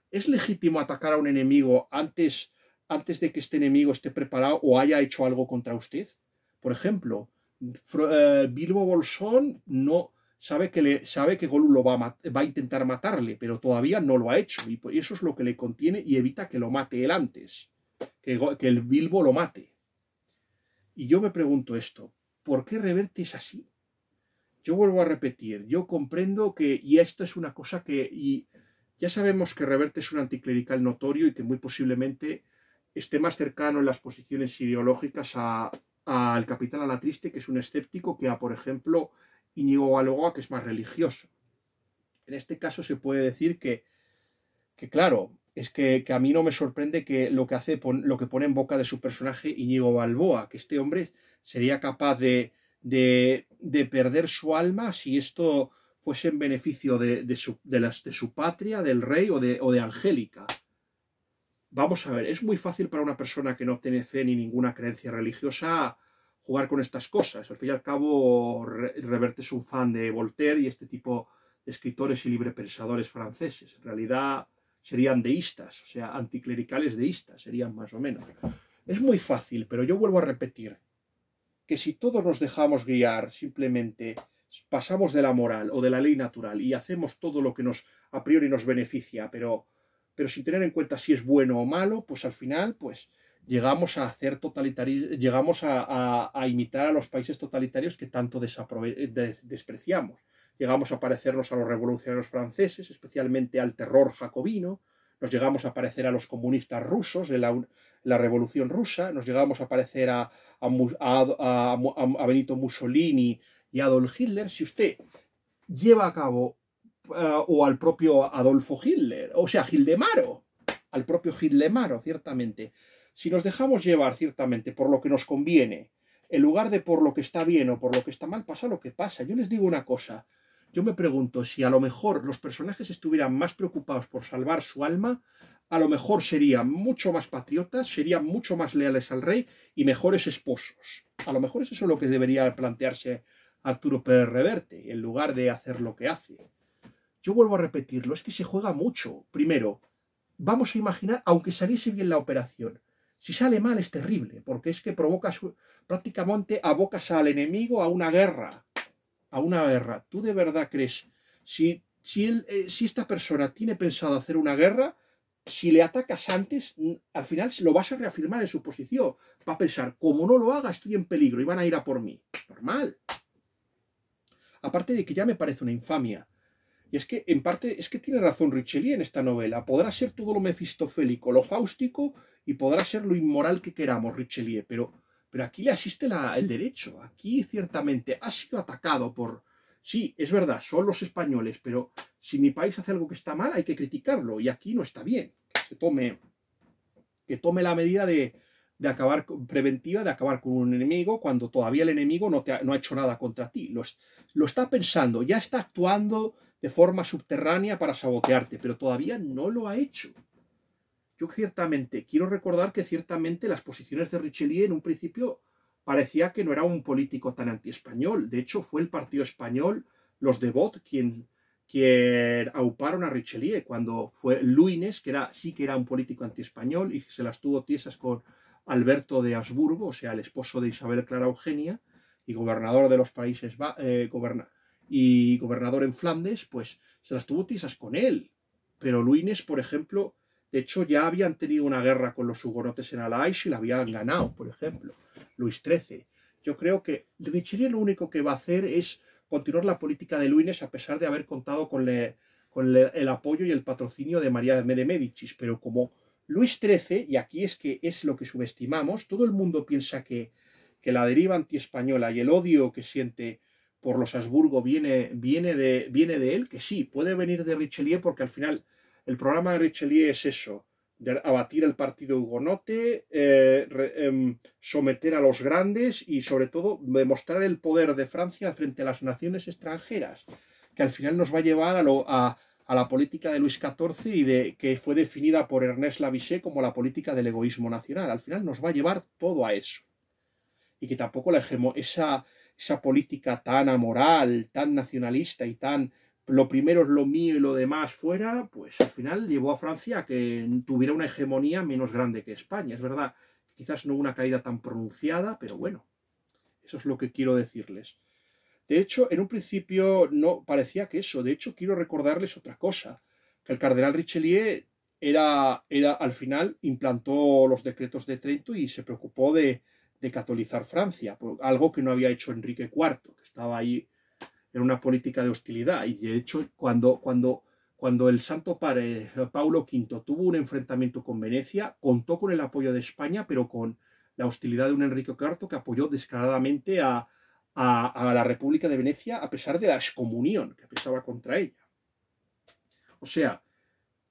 ¿Es legítimo atacar a un enemigo antes de que este enemigo esté preparado o haya hecho algo contra usted? Por ejemplo, Bilbo Bolsón no sabe que Gollum va a intentar matarle, pero todavía no lo ha hecho, y eso es lo que le contiene y evita que lo mate él antes, que el Bilbo lo mate. Y yo me pregunto esto, ¿por qué Reverte es así? Yo vuelvo a repetir, yo comprendo y esto es una cosa ya sabemos que Reverte es un anticlerical notorio y que muy posiblemente esté más cercano en las posiciones ideológicas al capitán Alatriste, que es un escéptico, que a, por ejemplo, Íñigo Balboa, que es más religioso. En este caso se puede decir que claro, es que a mí no me sorprende que lo que pone en boca de su personaje Íñigo Balboa, que este hombre sería capaz de perder su alma si esto fuese en beneficio de su patria, del rey o de Angélica. Vamos a ver, es muy fácil para una persona que no tiene fe ni ninguna creencia religiosa jugar con estas cosas. Al fin y al cabo, Reverte es un fan de Voltaire y este tipo de escritores y librepensadores franceses. En realidad serían deístas, o sea, anticlericales deístas, serían más o menos. Es muy fácil, pero yo vuelvo a repetir que si todos nos dejamos guiar, simplemente pasamos de la moral o de la ley natural y hacemos todo lo que a priori nos beneficia, pero sin tener en cuenta si es bueno o malo, pues al final llegamos a hacer llegamos a imitar a los países totalitarios que tanto despreciamos. Llegamos a parecernos a los revolucionarios franceses, especialmente al terror jacobino, nos llegamos a parecer a los comunistas rusos de la Revolución Rusa, nos llegamos a parecer a Benito Mussolini y a Adolf Hitler. Si usted lleva a cabo o al propio Adolfo Hitler, o sea, Gildemaro, al propio Hitlemaro, ciertamente. Si nos dejamos llevar, ciertamente, por lo que nos conviene, en lugar de por lo que está bien o por lo que está mal, pasa lo que pasa. Yo les digo una cosa, yo me pregunto si a lo mejor los personajes estuvieran más preocupados por salvar su alma, a lo mejor serían mucho más patriotas, serían mucho más leales al rey y mejores esposos. A lo mejor es eso lo que debería plantearse Arturo Pérez Reverte, en lugar de hacer lo que hace. Yo vuelvo a repetirlo, es que se juega mucho. Primero, vamos a imaginar, aunque saliese bien la operación, si sale mal es terrible, porque es que prácticamente abocas al enemigo a una guerra. A una guerra. ¿Tú de verdad crees, si esta persona tiene pensado hacer una guerra, si le atacas antes, al final lo vas a reafirmar en su posición? Va a pensar, como no lo haga, estoy en peligro y van a ir a por mí. Normal. Aparte de que ya me parece una infamia. Y es que, en parte, es que tiene razón Richelieu en esta novela. Podrá ser todo lo mefistofélico, lo fáustico, y podrá ser lo inmoral que queramos Richelieu, pero aquí le asiste el derecho. Aquí, ciertamente, ha sido atacado por... Sí, es verdad, son los españoles, pero si mi país hace algo que está mal, hay que criticarlo, y aquí no está bien. Que tome la medida de acabar preventiva, de acabar con un enemigo, cuando todavía el enemigo no ha hecho nada contra ti. Lo está pensando, ya está actuando de forma subterránea para sabotearte, pero todavía no lo ha hecho. Yo ciertamente, quiero recordar que ciertamente las posiciones de Richelieu en un principio parecía que no era un político tan antiespañol. De hecho, fue el partido español, los de Bot, quien auparon a Richelieu, cuando fue Luynes, que sí que era un político antiespañol y se las tuvo tiesas con Alberto de Habsburgo, o sea, el esposo de Isabel Clara Eugenia, y gobernador de los Países y gobernador en Flandes, pues se las tuvo tiesas con él. Pero Luynes, por ejemplo, de hecho ya habían tenido una guerra con los hugonotes en Alais y la habían ganado, por ejemplo, Luis XIII. Yo creo que Richelieu lo único que va a hacer es continuar la política de Luynes a pesar de haber contado con el apoyo y el patrocinio de María de Médicis, pero como Luis XIII, y aquí es que es lo que subestimamos, todo el mundo piensa que la deriva antiespañola y el odio que siente por los Habsburgo viene de él, que sí, puede venir de Richelieu, porque al final el programa de Richelieu es eso, de abatir el partido hugonote, someter a los grandes y sobre todo demostrar el poder de Francia frente a las naciones extranjeras, que al final nos va a llevar a la política de Luis XIV y que fue definida por Ernest Lavissée como la política del egoísmo nacional. Al final nos va a llevar todo a eso. Y que tampoco esa política tan amoral, tan nacionalista y tan lo primero es lo mío y lo demás fuera, pues al final llevó a Francia a que tuviera una hegemonía menos grande que España. Es verdad, quizás no una caída tan pronunciada, pero bueno, eso es lo que quiero decirles. De hecho, en un principio no parecía que eso. De hecho, quiero recordarles otra cosa, que el cardenal Richelieu al final implantó los decretos de Trento y se preocupó de catolizar Francia, algo que no había hecho Enrique IV, que estaba ahí en una política de hostilidad. Y de hecho, cuando el Santo Padre Paulo V tuvo un enfrentamiento con Venecia, contó con el apoyo de España, pero con la hostilidad de un Enrique IV que apoyó descaradamente a la República de Venecia a pesar de la excomunión que pesaba contra ella. O sea,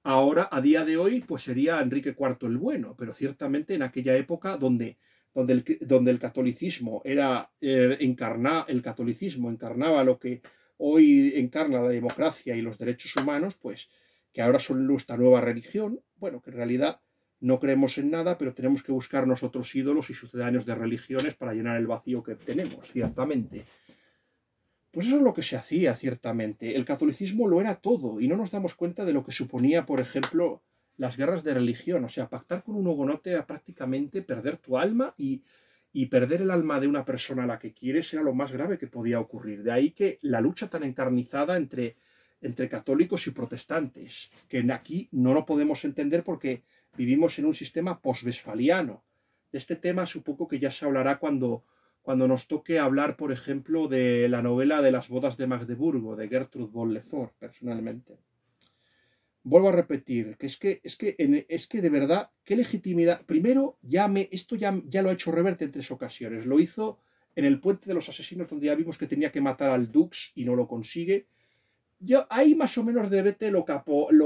ahora, a día de hoy, pues sería Enrique IV el bueno, pero ciertamente en aquella época donde el catolicismo el catolicismo encarnaba lo que hoy encarna la democracia y los derechos humanos, pues que ahora son nuestra nueva religión, bueno, que en realidad no creemos en nada, pero tenemos que buscarnos otros ídolos y sucedáneos de religiones para llenar el vacío que tenemos, ciertamente. Pues eso es lo que se hacía, ciertamente. El catolicismo lo era todo, y no nos damos cuenta de lo que suponía, por ejemplo, las guerras de religión. O sea, pactar con un hugonote era prácticamente perder tu alma, y perder el alma de una persona a la que quieres era lo más grave que podía ocurrir. De ahí que la lucha tan encarnizada entre católicos y protestantes, que aquí no lo podemos entender porque vivimos en un sistema posvesfaliano. De este tema supongo que ya se hablará cuando nos toque hablar, por ejemplo, de la novela de las bodas de Magdeburgo, de Gertrude von Lefort, personalmente. Vuelvo a repetir, que es que de verdad, qué legitimidad. Primero, esto ya lo ha hecho Reverte en 3 ocasiones. Lo hizo en el Puente de los Asesinos, donde ya vimos que tenía que matar al Dux y no lo consigue. Ahí más o menos Reverte lo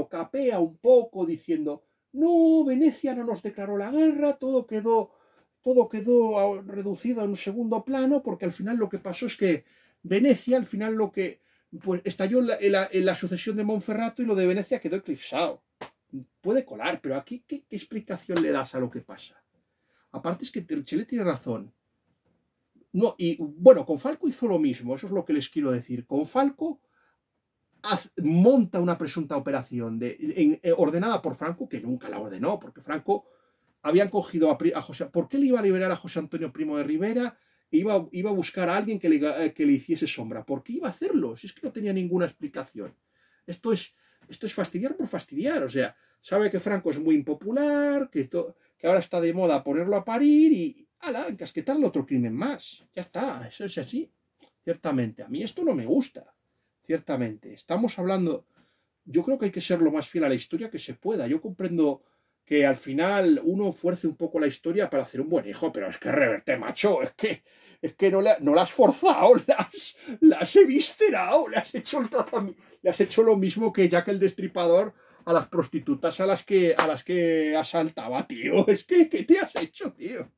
capea un poco diciendo, no, Venecia no nos declaró la guerra, todo quedó reducido en un segundo plano, porque al final lo que pasó es que Venecia, al final pues estalló en la sucesión de Monferrato y lo de Venecia quedó eclipsado. Puede colar, pero aquí, ¿qué explicación le das a lo que pasa? Aparte es que Chile tiene razón. No, y bueno, con Falco hizo lo mismo, eso es lo que les quiero decir. Con Falco monta una presunta operación ordenada por Franco, que nunca la ordenó, porque Franco habían cogido a José. ¿Por qué le iba a liberar a José Antonio Primo de Rivera? Iba a buscar a alguien que le hiciese sombra. ¿Por qué iba a hacerlo? Si es que no tenía ninguna explicación. Esto es fastidiar por fastidiar. O sea, sabe que Franco es muy impopular, que ahora está de moda ponerlo a parir y ¡hala! Encasquetarle otro crimen más. Ya está, eso es así. Ciertamente, a mí esto no me gusta. Ciertamente, estamos hablando. Yo creo que hay que ser lo más fiel a la historia que se pueda. Yo comprendo que al final uno fuerce un poco la historia para hacer un buen hijo, pero es que Reverte, macho, es que no la has forzado, la has eviscerado, le has hecho lo mismo que Jack el Destripador a las prostitutas a las que asaltaba, tío. Es que, ¿qué te has hecho, tío?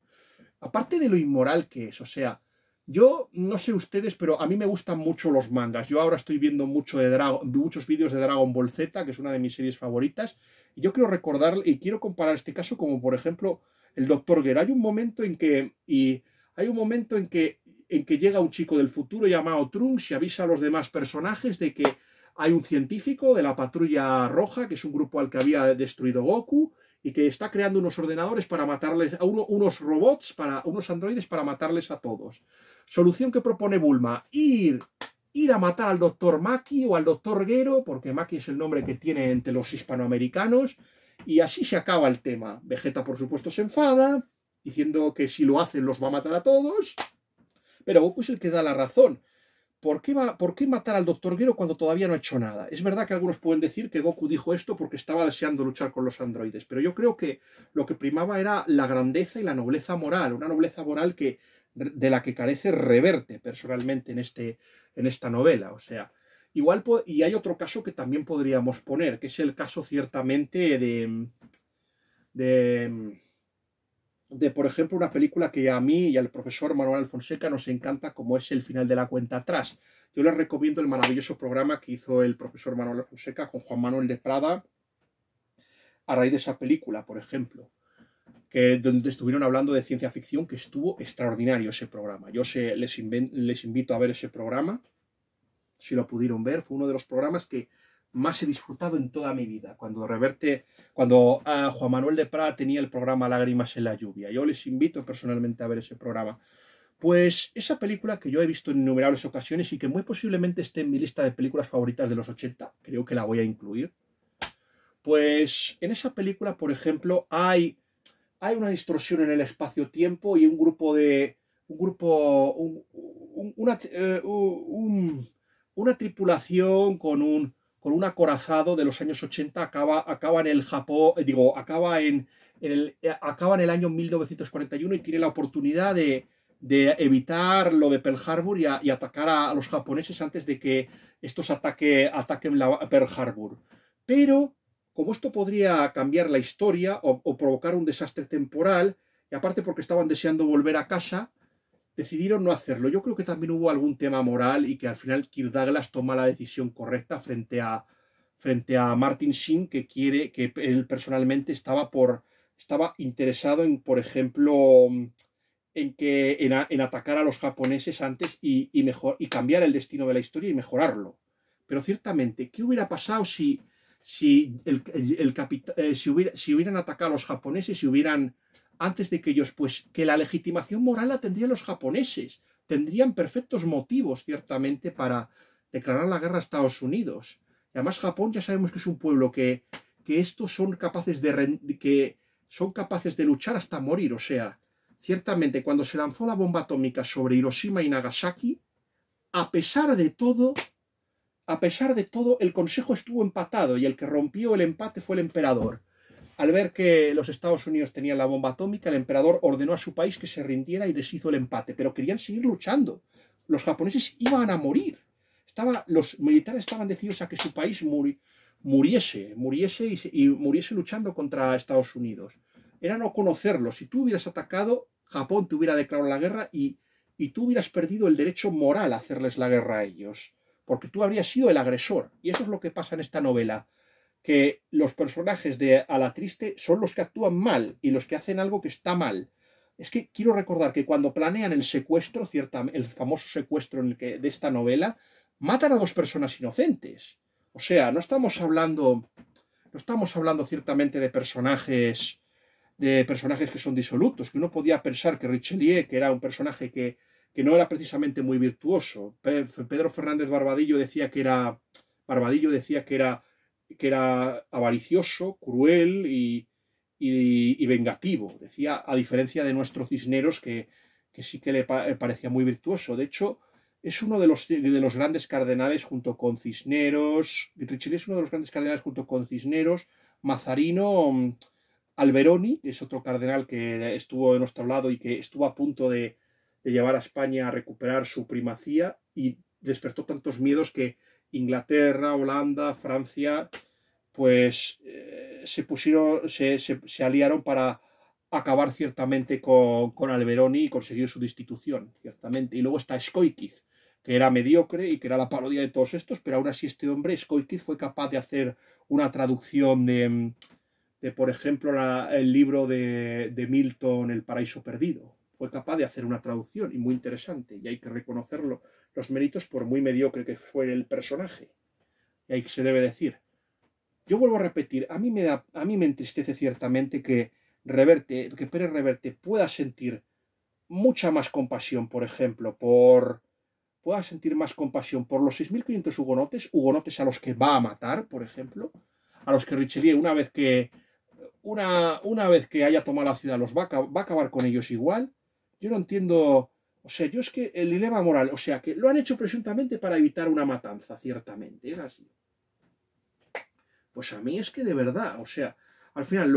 Aparte de lo inmoral que es, o sea, yo no sé ustedes, pero a mí me gustan mucho los mangas. Yo ahora estoy viendo muchos vídeos de Dragon Ball Z, que es una de mis series favoritas, y yo quiero recordar y quiero comparar este caso como, por ejemplo, el Dr. Gero. Hay un momento en que llega un chico del futuro llamado Trunks y avisa a los demás personajes de que hay un científico de la Patrulla Roja, que es un grupo al que había destruido Goku, y que está creando unos ordenadores para matarles a unos robots, unos androides para matarles a todos. Solución que propone Bulma: ir a matar al Dr. Maki o al Dr. Gero, porque Maki es el nombre que tiene entre los hispanoamericanos, y así se acaba el tema. Vegeta, por supuesto, se enfada, diciendo que si lo hacen los va a matar a todos, pero Goku es el que da la razón. ¿Por qué matar al Dr. Gero cuando todavía no ha hecho nada? Es verdad que algunos pueden decir que Goku dijo esto porque estaba deseando luchar con los androides, pero yo creo que lo que primaba era la grandeza y la nobleza moral, una nobleza moral de la que carece Reverte personalmente en esta novela. O sea, igual, y hay otro caso que también podríamos poner, que es el caso ciertamente por ejemplo, una película que a mí y al profesor Manuel Fonseca nos encanta, como es El final de la cuenta atrás. Yo les recomiendo el maravilloso programa que hizo el profesor Manuel Fonseca con Juan Manuel de Prada a raíz de esa película, por ejemplo, donde estuvieron hablando de ciencia ficción, que estuvo extraordinario ese programa. Yo les invito a ver ese programa, si lo pudieron ver. Fue uno de los programas que más he disfrutado en toda mi vida, cuando Juan Manuel de Prada tenía el programa Lágrimas en la lluvia. Yo les invito personalmente a ver ese programa. Pues esa película que yo he visto en innumerables ocasiones y que muy posiblemente esté en mi lista de películas favoritas de los 80, creo que la voy a incluir. Pues en esa película, por ejemplo, hay una distorsión en el espacio-tiempo y una tripulación con un acorazado de los años 80 acaba en el Japón, acaba en el año 1941 y tiene la oportunidad de evitar lo de Pearl Harbor y atacar a los japoneses antes de que estos ataquen Pearl Harbor. Pero como esto podría cambiar la historia o provocar un desastre temporal, y aparte porque estaban deseando volver a casa, decidieron no hacerlo. Yo creo que también hubo algún tema moral y que al final Kirk Douglas toma la decisión correcta frente a Martin Sheen, que él personalmente estaba interesado en, por ejemplo, en atacar a los japoneses antes y cambiar el destino de la historia y mejorarlo. Pero ciertamente, ¿qué hubiera pasado si hubieran atacado a los japoneses y antes de que ellos, pues que la legitimación moral la tendrían los japoneses, tendrían perfectos motivos ciertamente para declarar la guerra a Estados Unidos. Y además Japón ya sabemos que es un pueblo que estos son capaces de luchar hasta morir. O sea, ciertamente cuando se lanzó la bomba atómica sobre Hiroshima y Nagasaki, a pesar de todo, el Consejo estuvo empatado y el que rompió el empate fue el emperador. Al ver que los Estados Unidos tenían la bomba atómica, el emperador ordenó a su país que se rindiera y deshizo el empate, pero querían seguir luchando. Los japoneses iban a morir. Los militares estaban decididos a que su país muriese y muriese luchando contra Estados Unidos. Era no conocerlo. Si tú hubieras atacado, Japón te hubiera declarado la guerra y tú hubieras perdido el derecho moral a hacerles la guerra a ellos, porque tú habrías sido el agresor. Y eso es lo que pasa en esta novela, que los personajes de A la Triste son los que actúan mal y los que hacen algo que está mal. Es que quiero recordar que cuando planean el secuestro, el famoso secuestro de esta novela, matan a dos personas inocentes. O sea, no estamos hablando ciertamente de personajes que son disolutos, que uno podía pensar que Richelieu, que era un personaje que no era precisamente muy virtuoso. Pedro Fernández Barbadillo decía que era avaricioso, cruel y vengativo. Decía, a diferencia de nuestro Cisneros, que sí que le parecía muy virtuoso. De hecho, es uno de los grandes cardenales junto con Cisneros. Richelieu es uno de los grandes cardenales junto con Cisneros, Mazarino, Alberoni, que es otro cardenal que estuvo de nuestro lado y que estuvo a punto de llevar a España a recuperar su primacía y despertó tantos miedos que Inglaterra, Holanda, Francia, pues se aliaron para acabar ciertamente con Alberoni y conseguir su destitución, ciertamente. Y luego está Escóiquiz, que era mediocre y que era la parodia de todos estos, pero aún así este hombre, Escóiquiz, fue capaz de hacer una traducción de por ejemplo, el libro de Milton, El paraíso perdido. Fue capaz de hacer una traducción y muy interesante, y hay que reconocerlo, los méritos por muy mediocre que fue el personaje. Y ahí se debe decir. Yo vuelvo a repetir, a mí me entristece ciertamente que Pérez Reverte pueda sentir mucha más compasión, por ejemplo, pueda sentir más compasión por los 6.500 hugonotes a los que va a matar, por ejemplo, a los que Richelieu, una vez que haya tomado la ciudad, va a acabar con ellos igual. Yo no entiendo. O sea, yo es que el dilema moral, o sea, que lo han hecho presuntamente para evitar una matanza, ciertamente, es así. Pues a mí es que de verdad, o sea, al final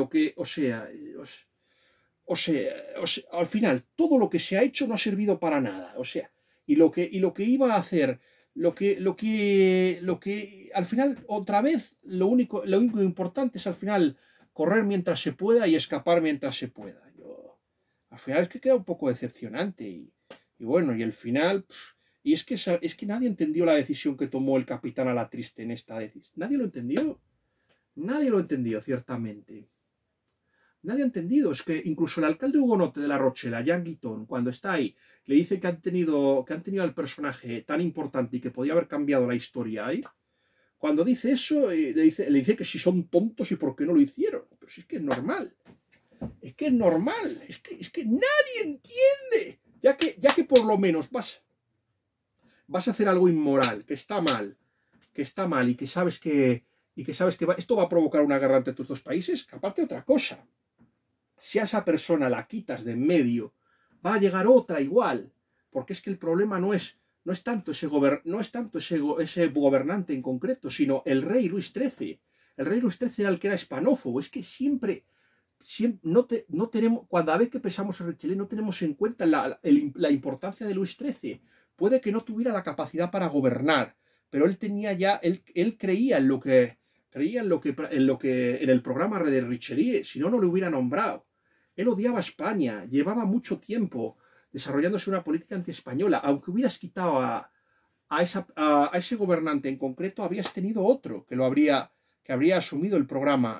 al final todo lo que se ha hecho no ha servido para nada, o sea, y lo que iba a hacer, lo que al final, otra vez, lo único importante es al final correr mientras se pueda y escapar mientras se pueda. Al final es que queda un poco decepcionante y bueno, y el final, y es que nadie entendió la decisión que tomó el capitán A la Triste en esta decisión. Nadie lo entendió, ciertamente. Nadie ha entendido. Es que incluso el alcalde hugonote de La Rochela, Jean Guiton, cuando está ahí, le dice que han tenido al personaje tan importante y que podía haber cambiado la historia ahí. Cuando dice eso, le dice que si son tontos y por qué no lo hicieron. Pero si es que es normal. Es que es normal. Es que nadie entiende. Ya que por lo menos vas a hacer algo inmoral, que está mal y que sabes que esto va a provocar una guerra entre tus dos países, que aparte otra cosa. Si a esa persona la quitas de en medio, va a llegar otra igual. Porque es que el problema no es tanto ese gobernante en concreto, sino el rey Luis XIII. El rey Luis XIII era el que era hispanófobo. Es que siempre no tenemos, cada vez que pensamos en Richelieu, no tenemos en cuenta la importancia de Luis XIII. Puede que no tuviera la capacidad para gobernar, pero él tenía ya, él creía en el programa de Richelieu, si no, no lo hubiera nombrado. Él odiaba a España, llevaba mucho tiempo desarrollándose una política antiespañola. Aunque hubieras quitado a ese gobernante en concreto, habrías tenido otro que habría asumido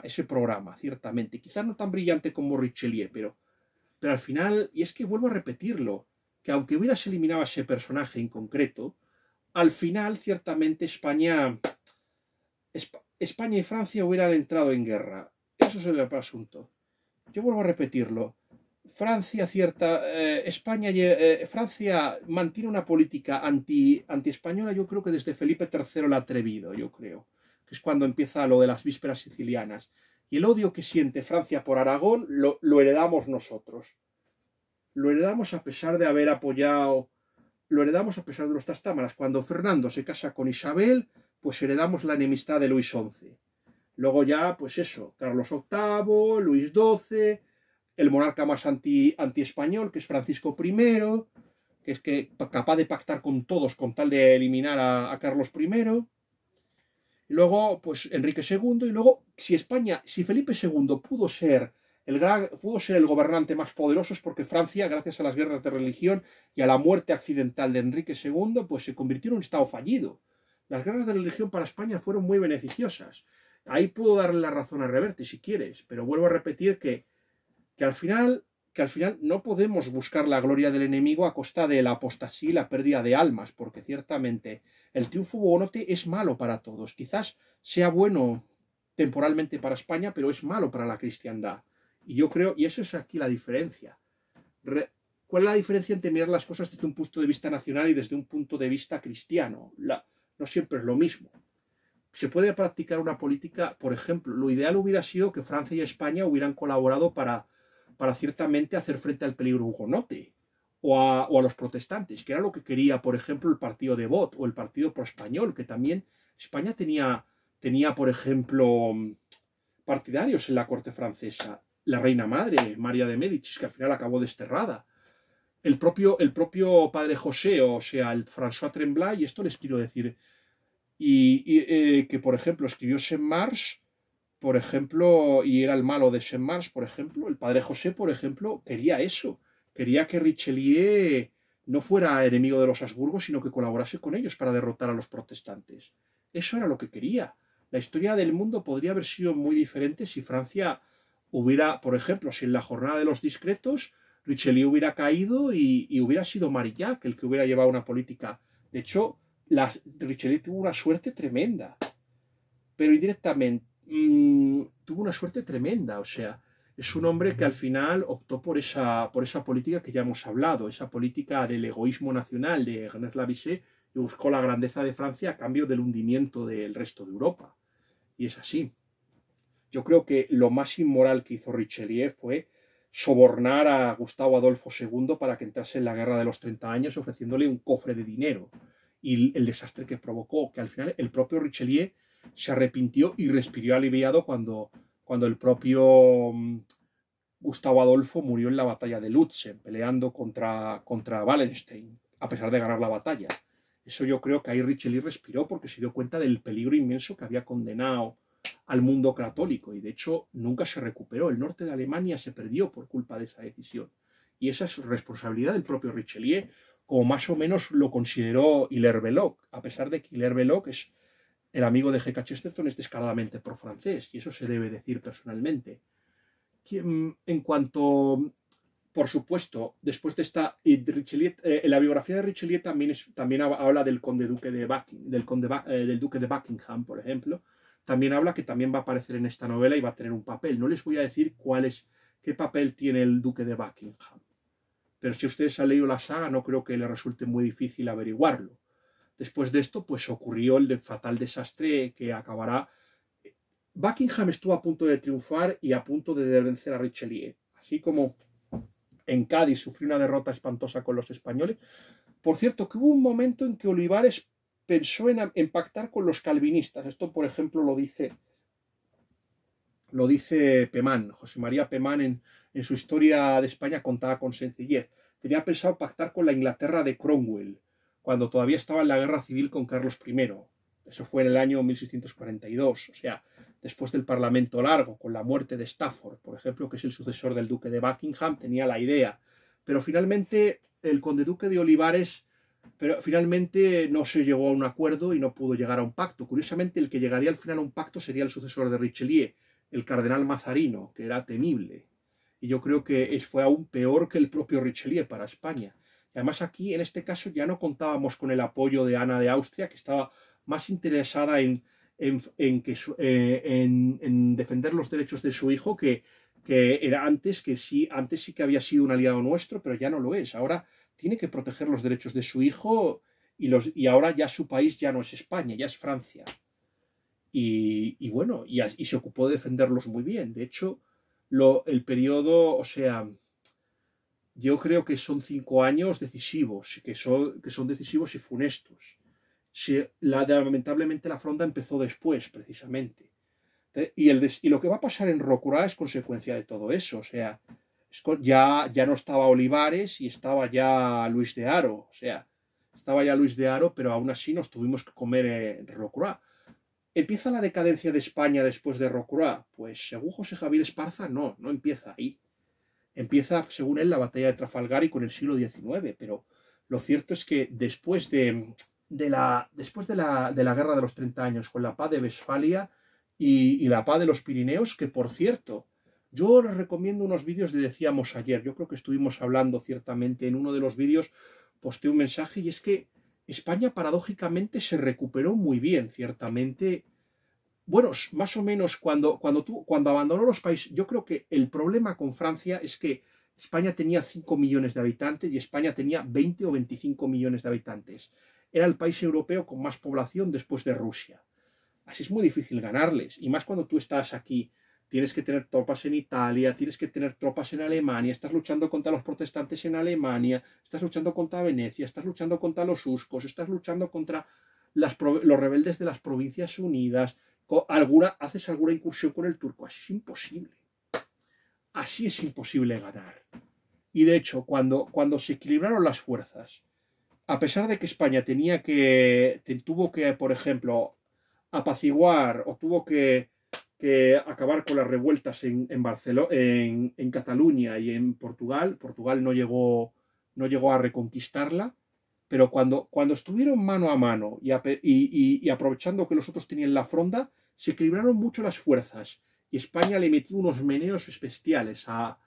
ese programa, ciertamente. Quizás no tan brillante como Richelieu, pero al final, y es que vuelvo a repetirlo, que aunque hubieras eliminado a ese personaje en concreto, al final, ciertamente, España y Francia hubieran entrado en guerra. Eso es el asunto. Yo vuelvo a repetirlo. Francia mantiene una política anti-española, yo creo que desde Felipe III el Atrevido, yo creo, que es cuando empieza lo de las vísperas sicilianas. Y el odio que siente Francia por Aragón lo heredamos nosotros. Lo heredamos a pesar de haber apoyado, lo heredamos a pesar de nuestras támaras. Cuando Fernando se casa con Isabel, pues heredamos la enemistad de Luis XI. Luego ya, pues eso, Carlos VIII, Luis XII, el monarca más anti-español, que es Francisco I, que es capaz de pactar con todos con tal de eliminar a Carlos I. Y luego, pues Enrique II, y luego, si Felipe II pudo ser el gobernante más poderoso, es porque Francia, gracias a las guerras de religión y a la muerte accidental de Enrique II, pues se convirtió en un estado fallido. Las guerras de religión para España fueron muy beneficiosas. Ahí puedo darle la razón a Reverte si quieres, pero vuelvo a repetir que al final no podemos buscar la gloria del enemigo a costa de la apostasía y la pérdida de almas, porque ciertamente el triunfo hugonote es malo para todos. Quizás sea bueno temporalmente para España, pero es malo para la cristiandad. Y yo creo, y eso es aquí la diferencia. ¿Cuál es la diferencia entre mirar las cosas desde un punto de vista nacional y desde un punto de vista cristiano? No siempre es lo mismo. Se puede practicar una política, por ejemplo, lo ideal hubiera sido que Francia y España hubieran colaborado para ciertamente hacer frente al peligro hugonote o a los protestantes, que era lo que quería, por ejemplo, el partido de Bot o el partido pro-español, que también España tenía, por ejemplo, partidarios en la corte francesa. La reina madre, María de Médicis, que al final acabó desterrada. El propio padre José, o sea, el François Tremblay, y esto les quiero decir, que por ejemplo escribió Saint-Mars, por ejemplo, y era el malo de Saint-Mars, por ejemplo, el padre José, por ejemplo, quería eso, quería que Richelieu no fuera enemigo de los Habsburgos, sino que colaborase con ellos para derrotar a los protestantes. Eso era lo que quería. La historia del mundo podría haber sido muy diferente si Francia hubiera, por ejemplo, si en la jornada de los discretos Richelieu hubiera caído y hubiera sido Marillac el que hubiera llevado una política. De hecho, Richelieu tuvo una suerte tremenda, pero indirectamente tuvo una suerte tremenda, o sea, es un hombre que al final optó por esa política que ya hemos hablado, esa política del egoísmo nacional de René Lavissée, y buscó la grandeza de Francia a cambio del hundimiento del resto de Europa. Y es así. Yo creo que lo más inmoral que hizo Richelieu fue sobornar a Gustavo Adolfo II para que entrase en la guerra de los 30 años ofreciéndole un cofre de dinero. Y el desastre que provocó, que al final el propio Richelieu se arrepintió y respiró aliviado cuando el propio Gustavo Adolfo murió en la batalla de Lutzen, peleando contra Wallenstein, a pesar de ganar la batalla. Eso yo creo que ahí Richelieu respiró porque se dio cuenta del peligro inmenso que había condenado al mundo católico, y de hecho nunca se recuperó. El norte de Alemania se perdió por culpa de esa decisión, y esa es responsabilidad del propio Richelieu, como más o menos lo consideró Hilaire Belloc, a pesar de que Hilaire Belloc es el amigo de G.K. Chesterton, es descaradamente pro-francés, y eso se debe decir personalmente. En cuanto, por supuesto, después de esta, Richelieu, la biografía de Richelieu también habla del duque de Buckingham, por ejemplo. También habla que también va a aparecer en esta novela y va a tener un papel. No les voy a decir qué papel tiene el duque de Buckingham, pero si ustedes han leído la saga no creo que les resulte muy difícil averiguarlo. Después de esto, pues ocurrió el fatal desastre que acabará. Buckingham estuvo a punto de triunfar y a punto de vencer a Richelieu, así como en Cádiz sufrió una derrota espantosa con los españoles. Por cierto, que hubo un momento en que Olivares pensó en pactar con los calvinistas. Esto, por ejemplo, lo dice Pemán, José María Pemán en su historia de España contada con sencillez. Tenía pensado pactar con la Inglaterra de Cromwell, cuando todavía estaba en la guerra civil con Carlos I. Eso fue en el año 1642, o sea, después del Parlamento Largo, con la muerte de Stafford, por ejemplo, que es el sucesor del duque de Buckingham, tenía la idea. Pero finalmente el conde duque de Olivares no se llegó a un acuerdo y no pudo llegar a un pacto. Curiosamente, el que llegaría al final a un pacto sería el sucesor de Richelieu, el cardenal Mazarino, que era temible. Y yo creo que fue aún peor que el propio Richelieu para España. Y además aquí, en este caso, ya no contábamos con el apoyo de Ana de Austria, que estaba más interesada en defender los derechos de su hijo, que era antes sí que había sido un aliado nuestro, pero ya no lo es. Ahora tiene que proteger los derechos de su hijo y ahora ya su país ya no es España, ya es Francia. Y bueno, y se ocupó de defenderlos muy bien. De hecho, el periodo, o sea, yo creo que son 5 años decisivos, que son decisivos y funestos. Lamentablemente la fronda empezó después, precisamente. Y lo que va a pasar en Rocroi es consecuencia de todo eso. O sea, ya no estaba Olivares y estaba ya Luis de Haro. O sea, estaba ya Luis de Haro, pero aún así nos tuvimos que comer Rocroi. ¿Empieza la decadencia de España después de Rocroi? Pues según José Javier Esparza, no empieza ahí. Empieza, según él, la batalla de Trafalgar y con el siglo XIX, pero lo cierto es que después de la Guerra de los 30 años, con la paz de Westfalia y la paz de los Pirineos, que por cierto, yo les recomiendo unos vídeos de Decíamos Ayer, yo creo que estuvimos hablando ciertamente en uno de los vídeos, posté un mensaje y es que España paradójicamente se recuperó muy bien, ciertamente. Bueno, más o menos cuando abandonó los países, yo creo que el problema con Francia es que España tenía 5 millones de habitantes y España tenía 20 o 25 millones de habitantes. Era el país europeo con más población después de Rusia. Así es muy difícil ganarles, y más cuando tú estás aquí. Tienes que tener tropas en Italia, tienes que tener tropas en Alemania, estás luchando contra los protestantes en Alemania, estás luchando contra Venecia, estás luchando contra los Uskos, estás luchando contra los rebeldes de las Provincias Unidas, haces alguna incursión con el turco. Así es imposible. Así es imposible ganar. Y de hecho, cuando se equilibraron las fuerzas, a pesar de que España tuvo que, por ejemplo, apaciguar o tuvo que acabar con las revueltas en Cataluña y en Portugal no llegó a reconquistarla, pero cuando estuvieron mano a mano y aprovechando que los otros tenían la fronda, se equilibraron mucho las fuerzas y España le metió unos meneos especiales a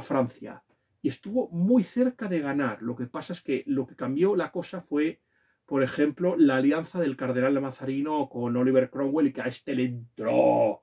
Francia y estuvo muy cerca de ganar. Lo que pasa es que lo que cambió la cosa fue, por ejemplo, la alianza del cardenal de Mazarino con Oliver Cromwell, y que a este le entró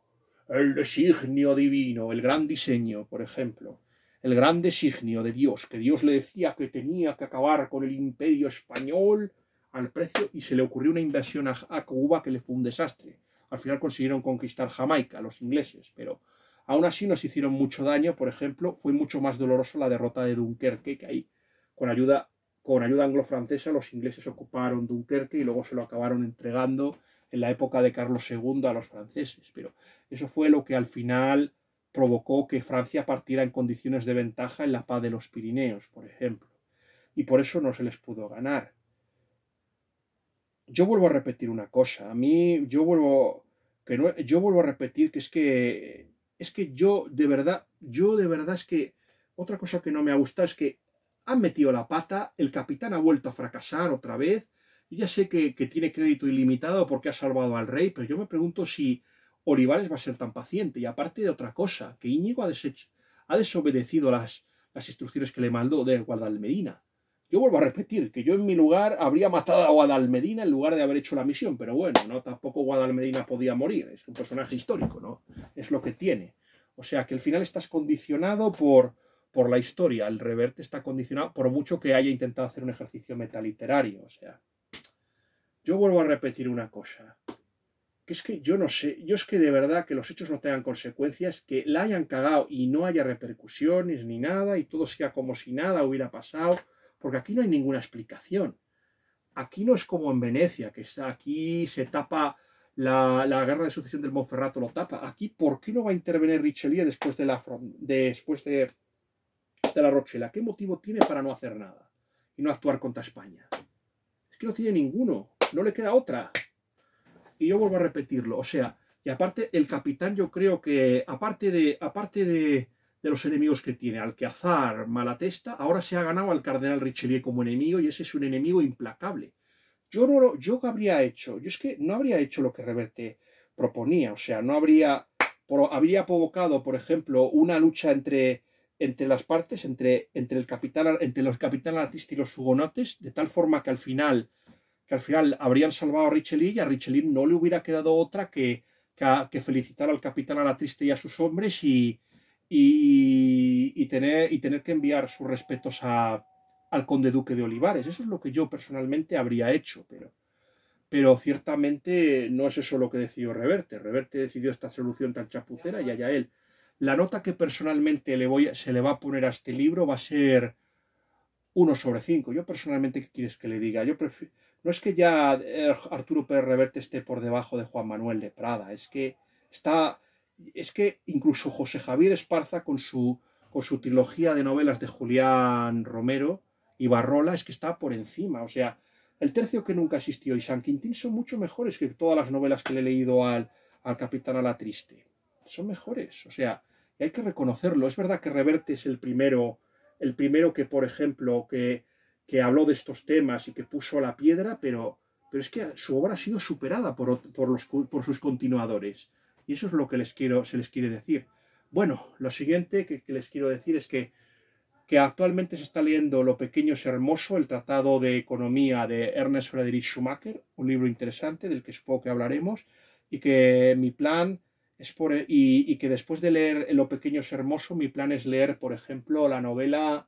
el designio divino, el gran diseño, por ejemplo, el gran designio de Dios, que Dios le decía que tenía que acabar con el imperio español al precio, y se le ocurrió una invasión a Cuba que le fue un desastre. Al final consiguieron conquistar Jamaica, los ingleses, pero aún así nos hicieron mucho daño. Por ejemplo, fue mucho más doloroso la derrota de Dunkerque, que ahí, con ayuda anglo-francesa, los ingleses ocuparon Dunkerque y luego se lo acabaron entregando en la época de Carlos II a los franceses. Pero eso fue lo que al final provocó que Francia partiera en condiciones de ventaja en la paz de los Pirineos, por ejemplo. Y por eso no se les pudo ganar. Yo vuelvo a repetir una cosa. Yo vuelvo a repetir que es que yo de verdad es que otra cosa que no me ha gustado es que han metido la pata, el capitán ha vuelto a fracasar otra vez. Yo ya sé que tiene crédito ilimitado porque ha salvado al rey, pero yo me pregunto si Olivares va a ser tan paciente. Y aparte de otra cosa, que Íñigo ha desobedecido las instrucciones que le mandó de Guadalmedina. Yo vuelvo a repetir que yo en mi lugar habría matado a Guadalmedina en lugar de haber hecho la misión, pero bueno, no, tampoco Guadalmedina podía morir, es un personaje histórico, ¿no? Es lo que tiene. O sea que al final estás condicionado por la historia, el Reverte está condicionado por mucho que haya intentado hacer un ejercicio metaliterario. O sea, yo vuelvo a repetir una cosa, que es que yo no sé, yo es que de verdad que los hechos no tengan consecuencias, que la hayan cagado y no haya repercusiones ni nada, y todo sea como si nada hubiera pasado, porque aquí no hay ninguna explicación. Aquí no es como en Venecia, que aquí se tapa la guerra de sucesión del Monferrato, lo tapa. Aquí, ¿por qué no va a intervenir Richelieu después de la Rochela? ¿Qué motivo tiene para no hacer nada y no actuar contra España? Es que no tiene ninguno, no le queda otra. Y yo vuelvo a repetirlo, o sea, y aparte el capitán, yo creo que aparte de los enemigos que tiene, Alqueazar, Malatesta, ahora se ha ganado al cardenal Richelieu como enemigo, y ese es un enemigo implacable. Yo es que no habría hecho lo que Reverte proponía, o sea, no habría provocado, por ejemplo, una lucha entre las partes, entre los capitán Latiste y los hugonotes, de tal forma que al final habrían salvado a Richelieu, y a Richelieu no le hubiera quedado otra que felicitar al capitán Alatriste y a sus hombres y tener que enviar sus respetos al conde duque de Olivares. Eso es lo que yo personalmente habría hecho, pero ciertamente no es eso lo que decidió Reverte. Reverte decidió esta solución tan chapucera, y allá él. La nota que personalmente se le va a poner a este libro va a ser 1/5. Yo personalmente, ¿qué quieres que le diga? No es que ya Arturo Pérez Reverte esté por debajo de Juan Manuel de Prada, es que incluso José Javier Esparza con su trilogía de novelas de Julián Romero y Barrola, es que está por encima. O sea, El tercio que nunca existió y San Quintín son mucho mejores que todas las novelas que le he leído al Capitán a la Triste. Son mejores, o sea, y hay que reconocerlo. Es verdad que Reverte es el primero que, por ejemplo, que habló de estos temas y que puso la piedra, pero es que su obra ha sido superada por sus continuadores. Y eso es lo que se les quiere decir. Bueno, lo siguiente que les quiero decir es que actualmente se está leyendo Lo pequeño es hermoso, el tratado de economía de Ernest Friedrich Schumacher, un libro interesante del que supongo que hablaremos, y que mi plan es y que después de leer Lo pequeño es hermoso, mi plan es leer, por ejemplo, la novela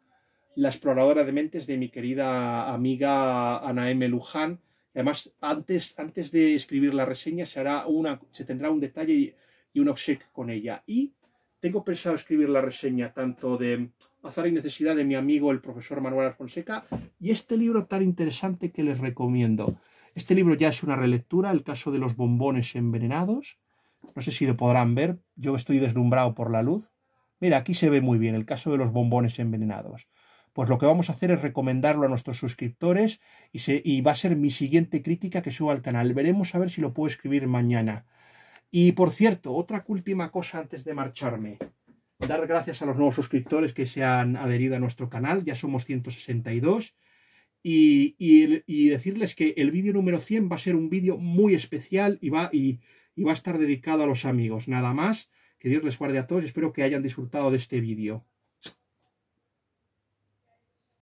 La exploradora de mentes de mi querida amiga Ana M. Luján. Además, antes de escribir la reseña se tendrá un detalle y un obsequio con ella. Y tengo pensado escribir la reseña tanto de Azar y Necesidad de mi amigo el profesor Manuel Fonseca y este libro tan interesante que les recomiendo. Este libro ya es una relectura, El caso de los bombones envenenados. No sé si lo podrán ver, yo estoy deslumbrado por la luz. Mira, aquí se ve muy bien El caso de los bombones envenenados. Pues lo que vamos a hacer es recomendarlo a nuestros suscriptores y va a ser mi siguiente crítica que suba al canal. Veremos a ver si lo puedo escribir mañana. Y por cierto, otra última cosa antes de marcharme. Dar gracias a los nuevos suscriptores que se han adherido a nuestro canal. Ya somos 162. Y decirles que el vídeo número 100 va a ser un vídeo muy especial y va a estar dedicado a los amigos. Nada más. Que Dios les guarde a todos y espero que hayan disfrutado de este vídeo.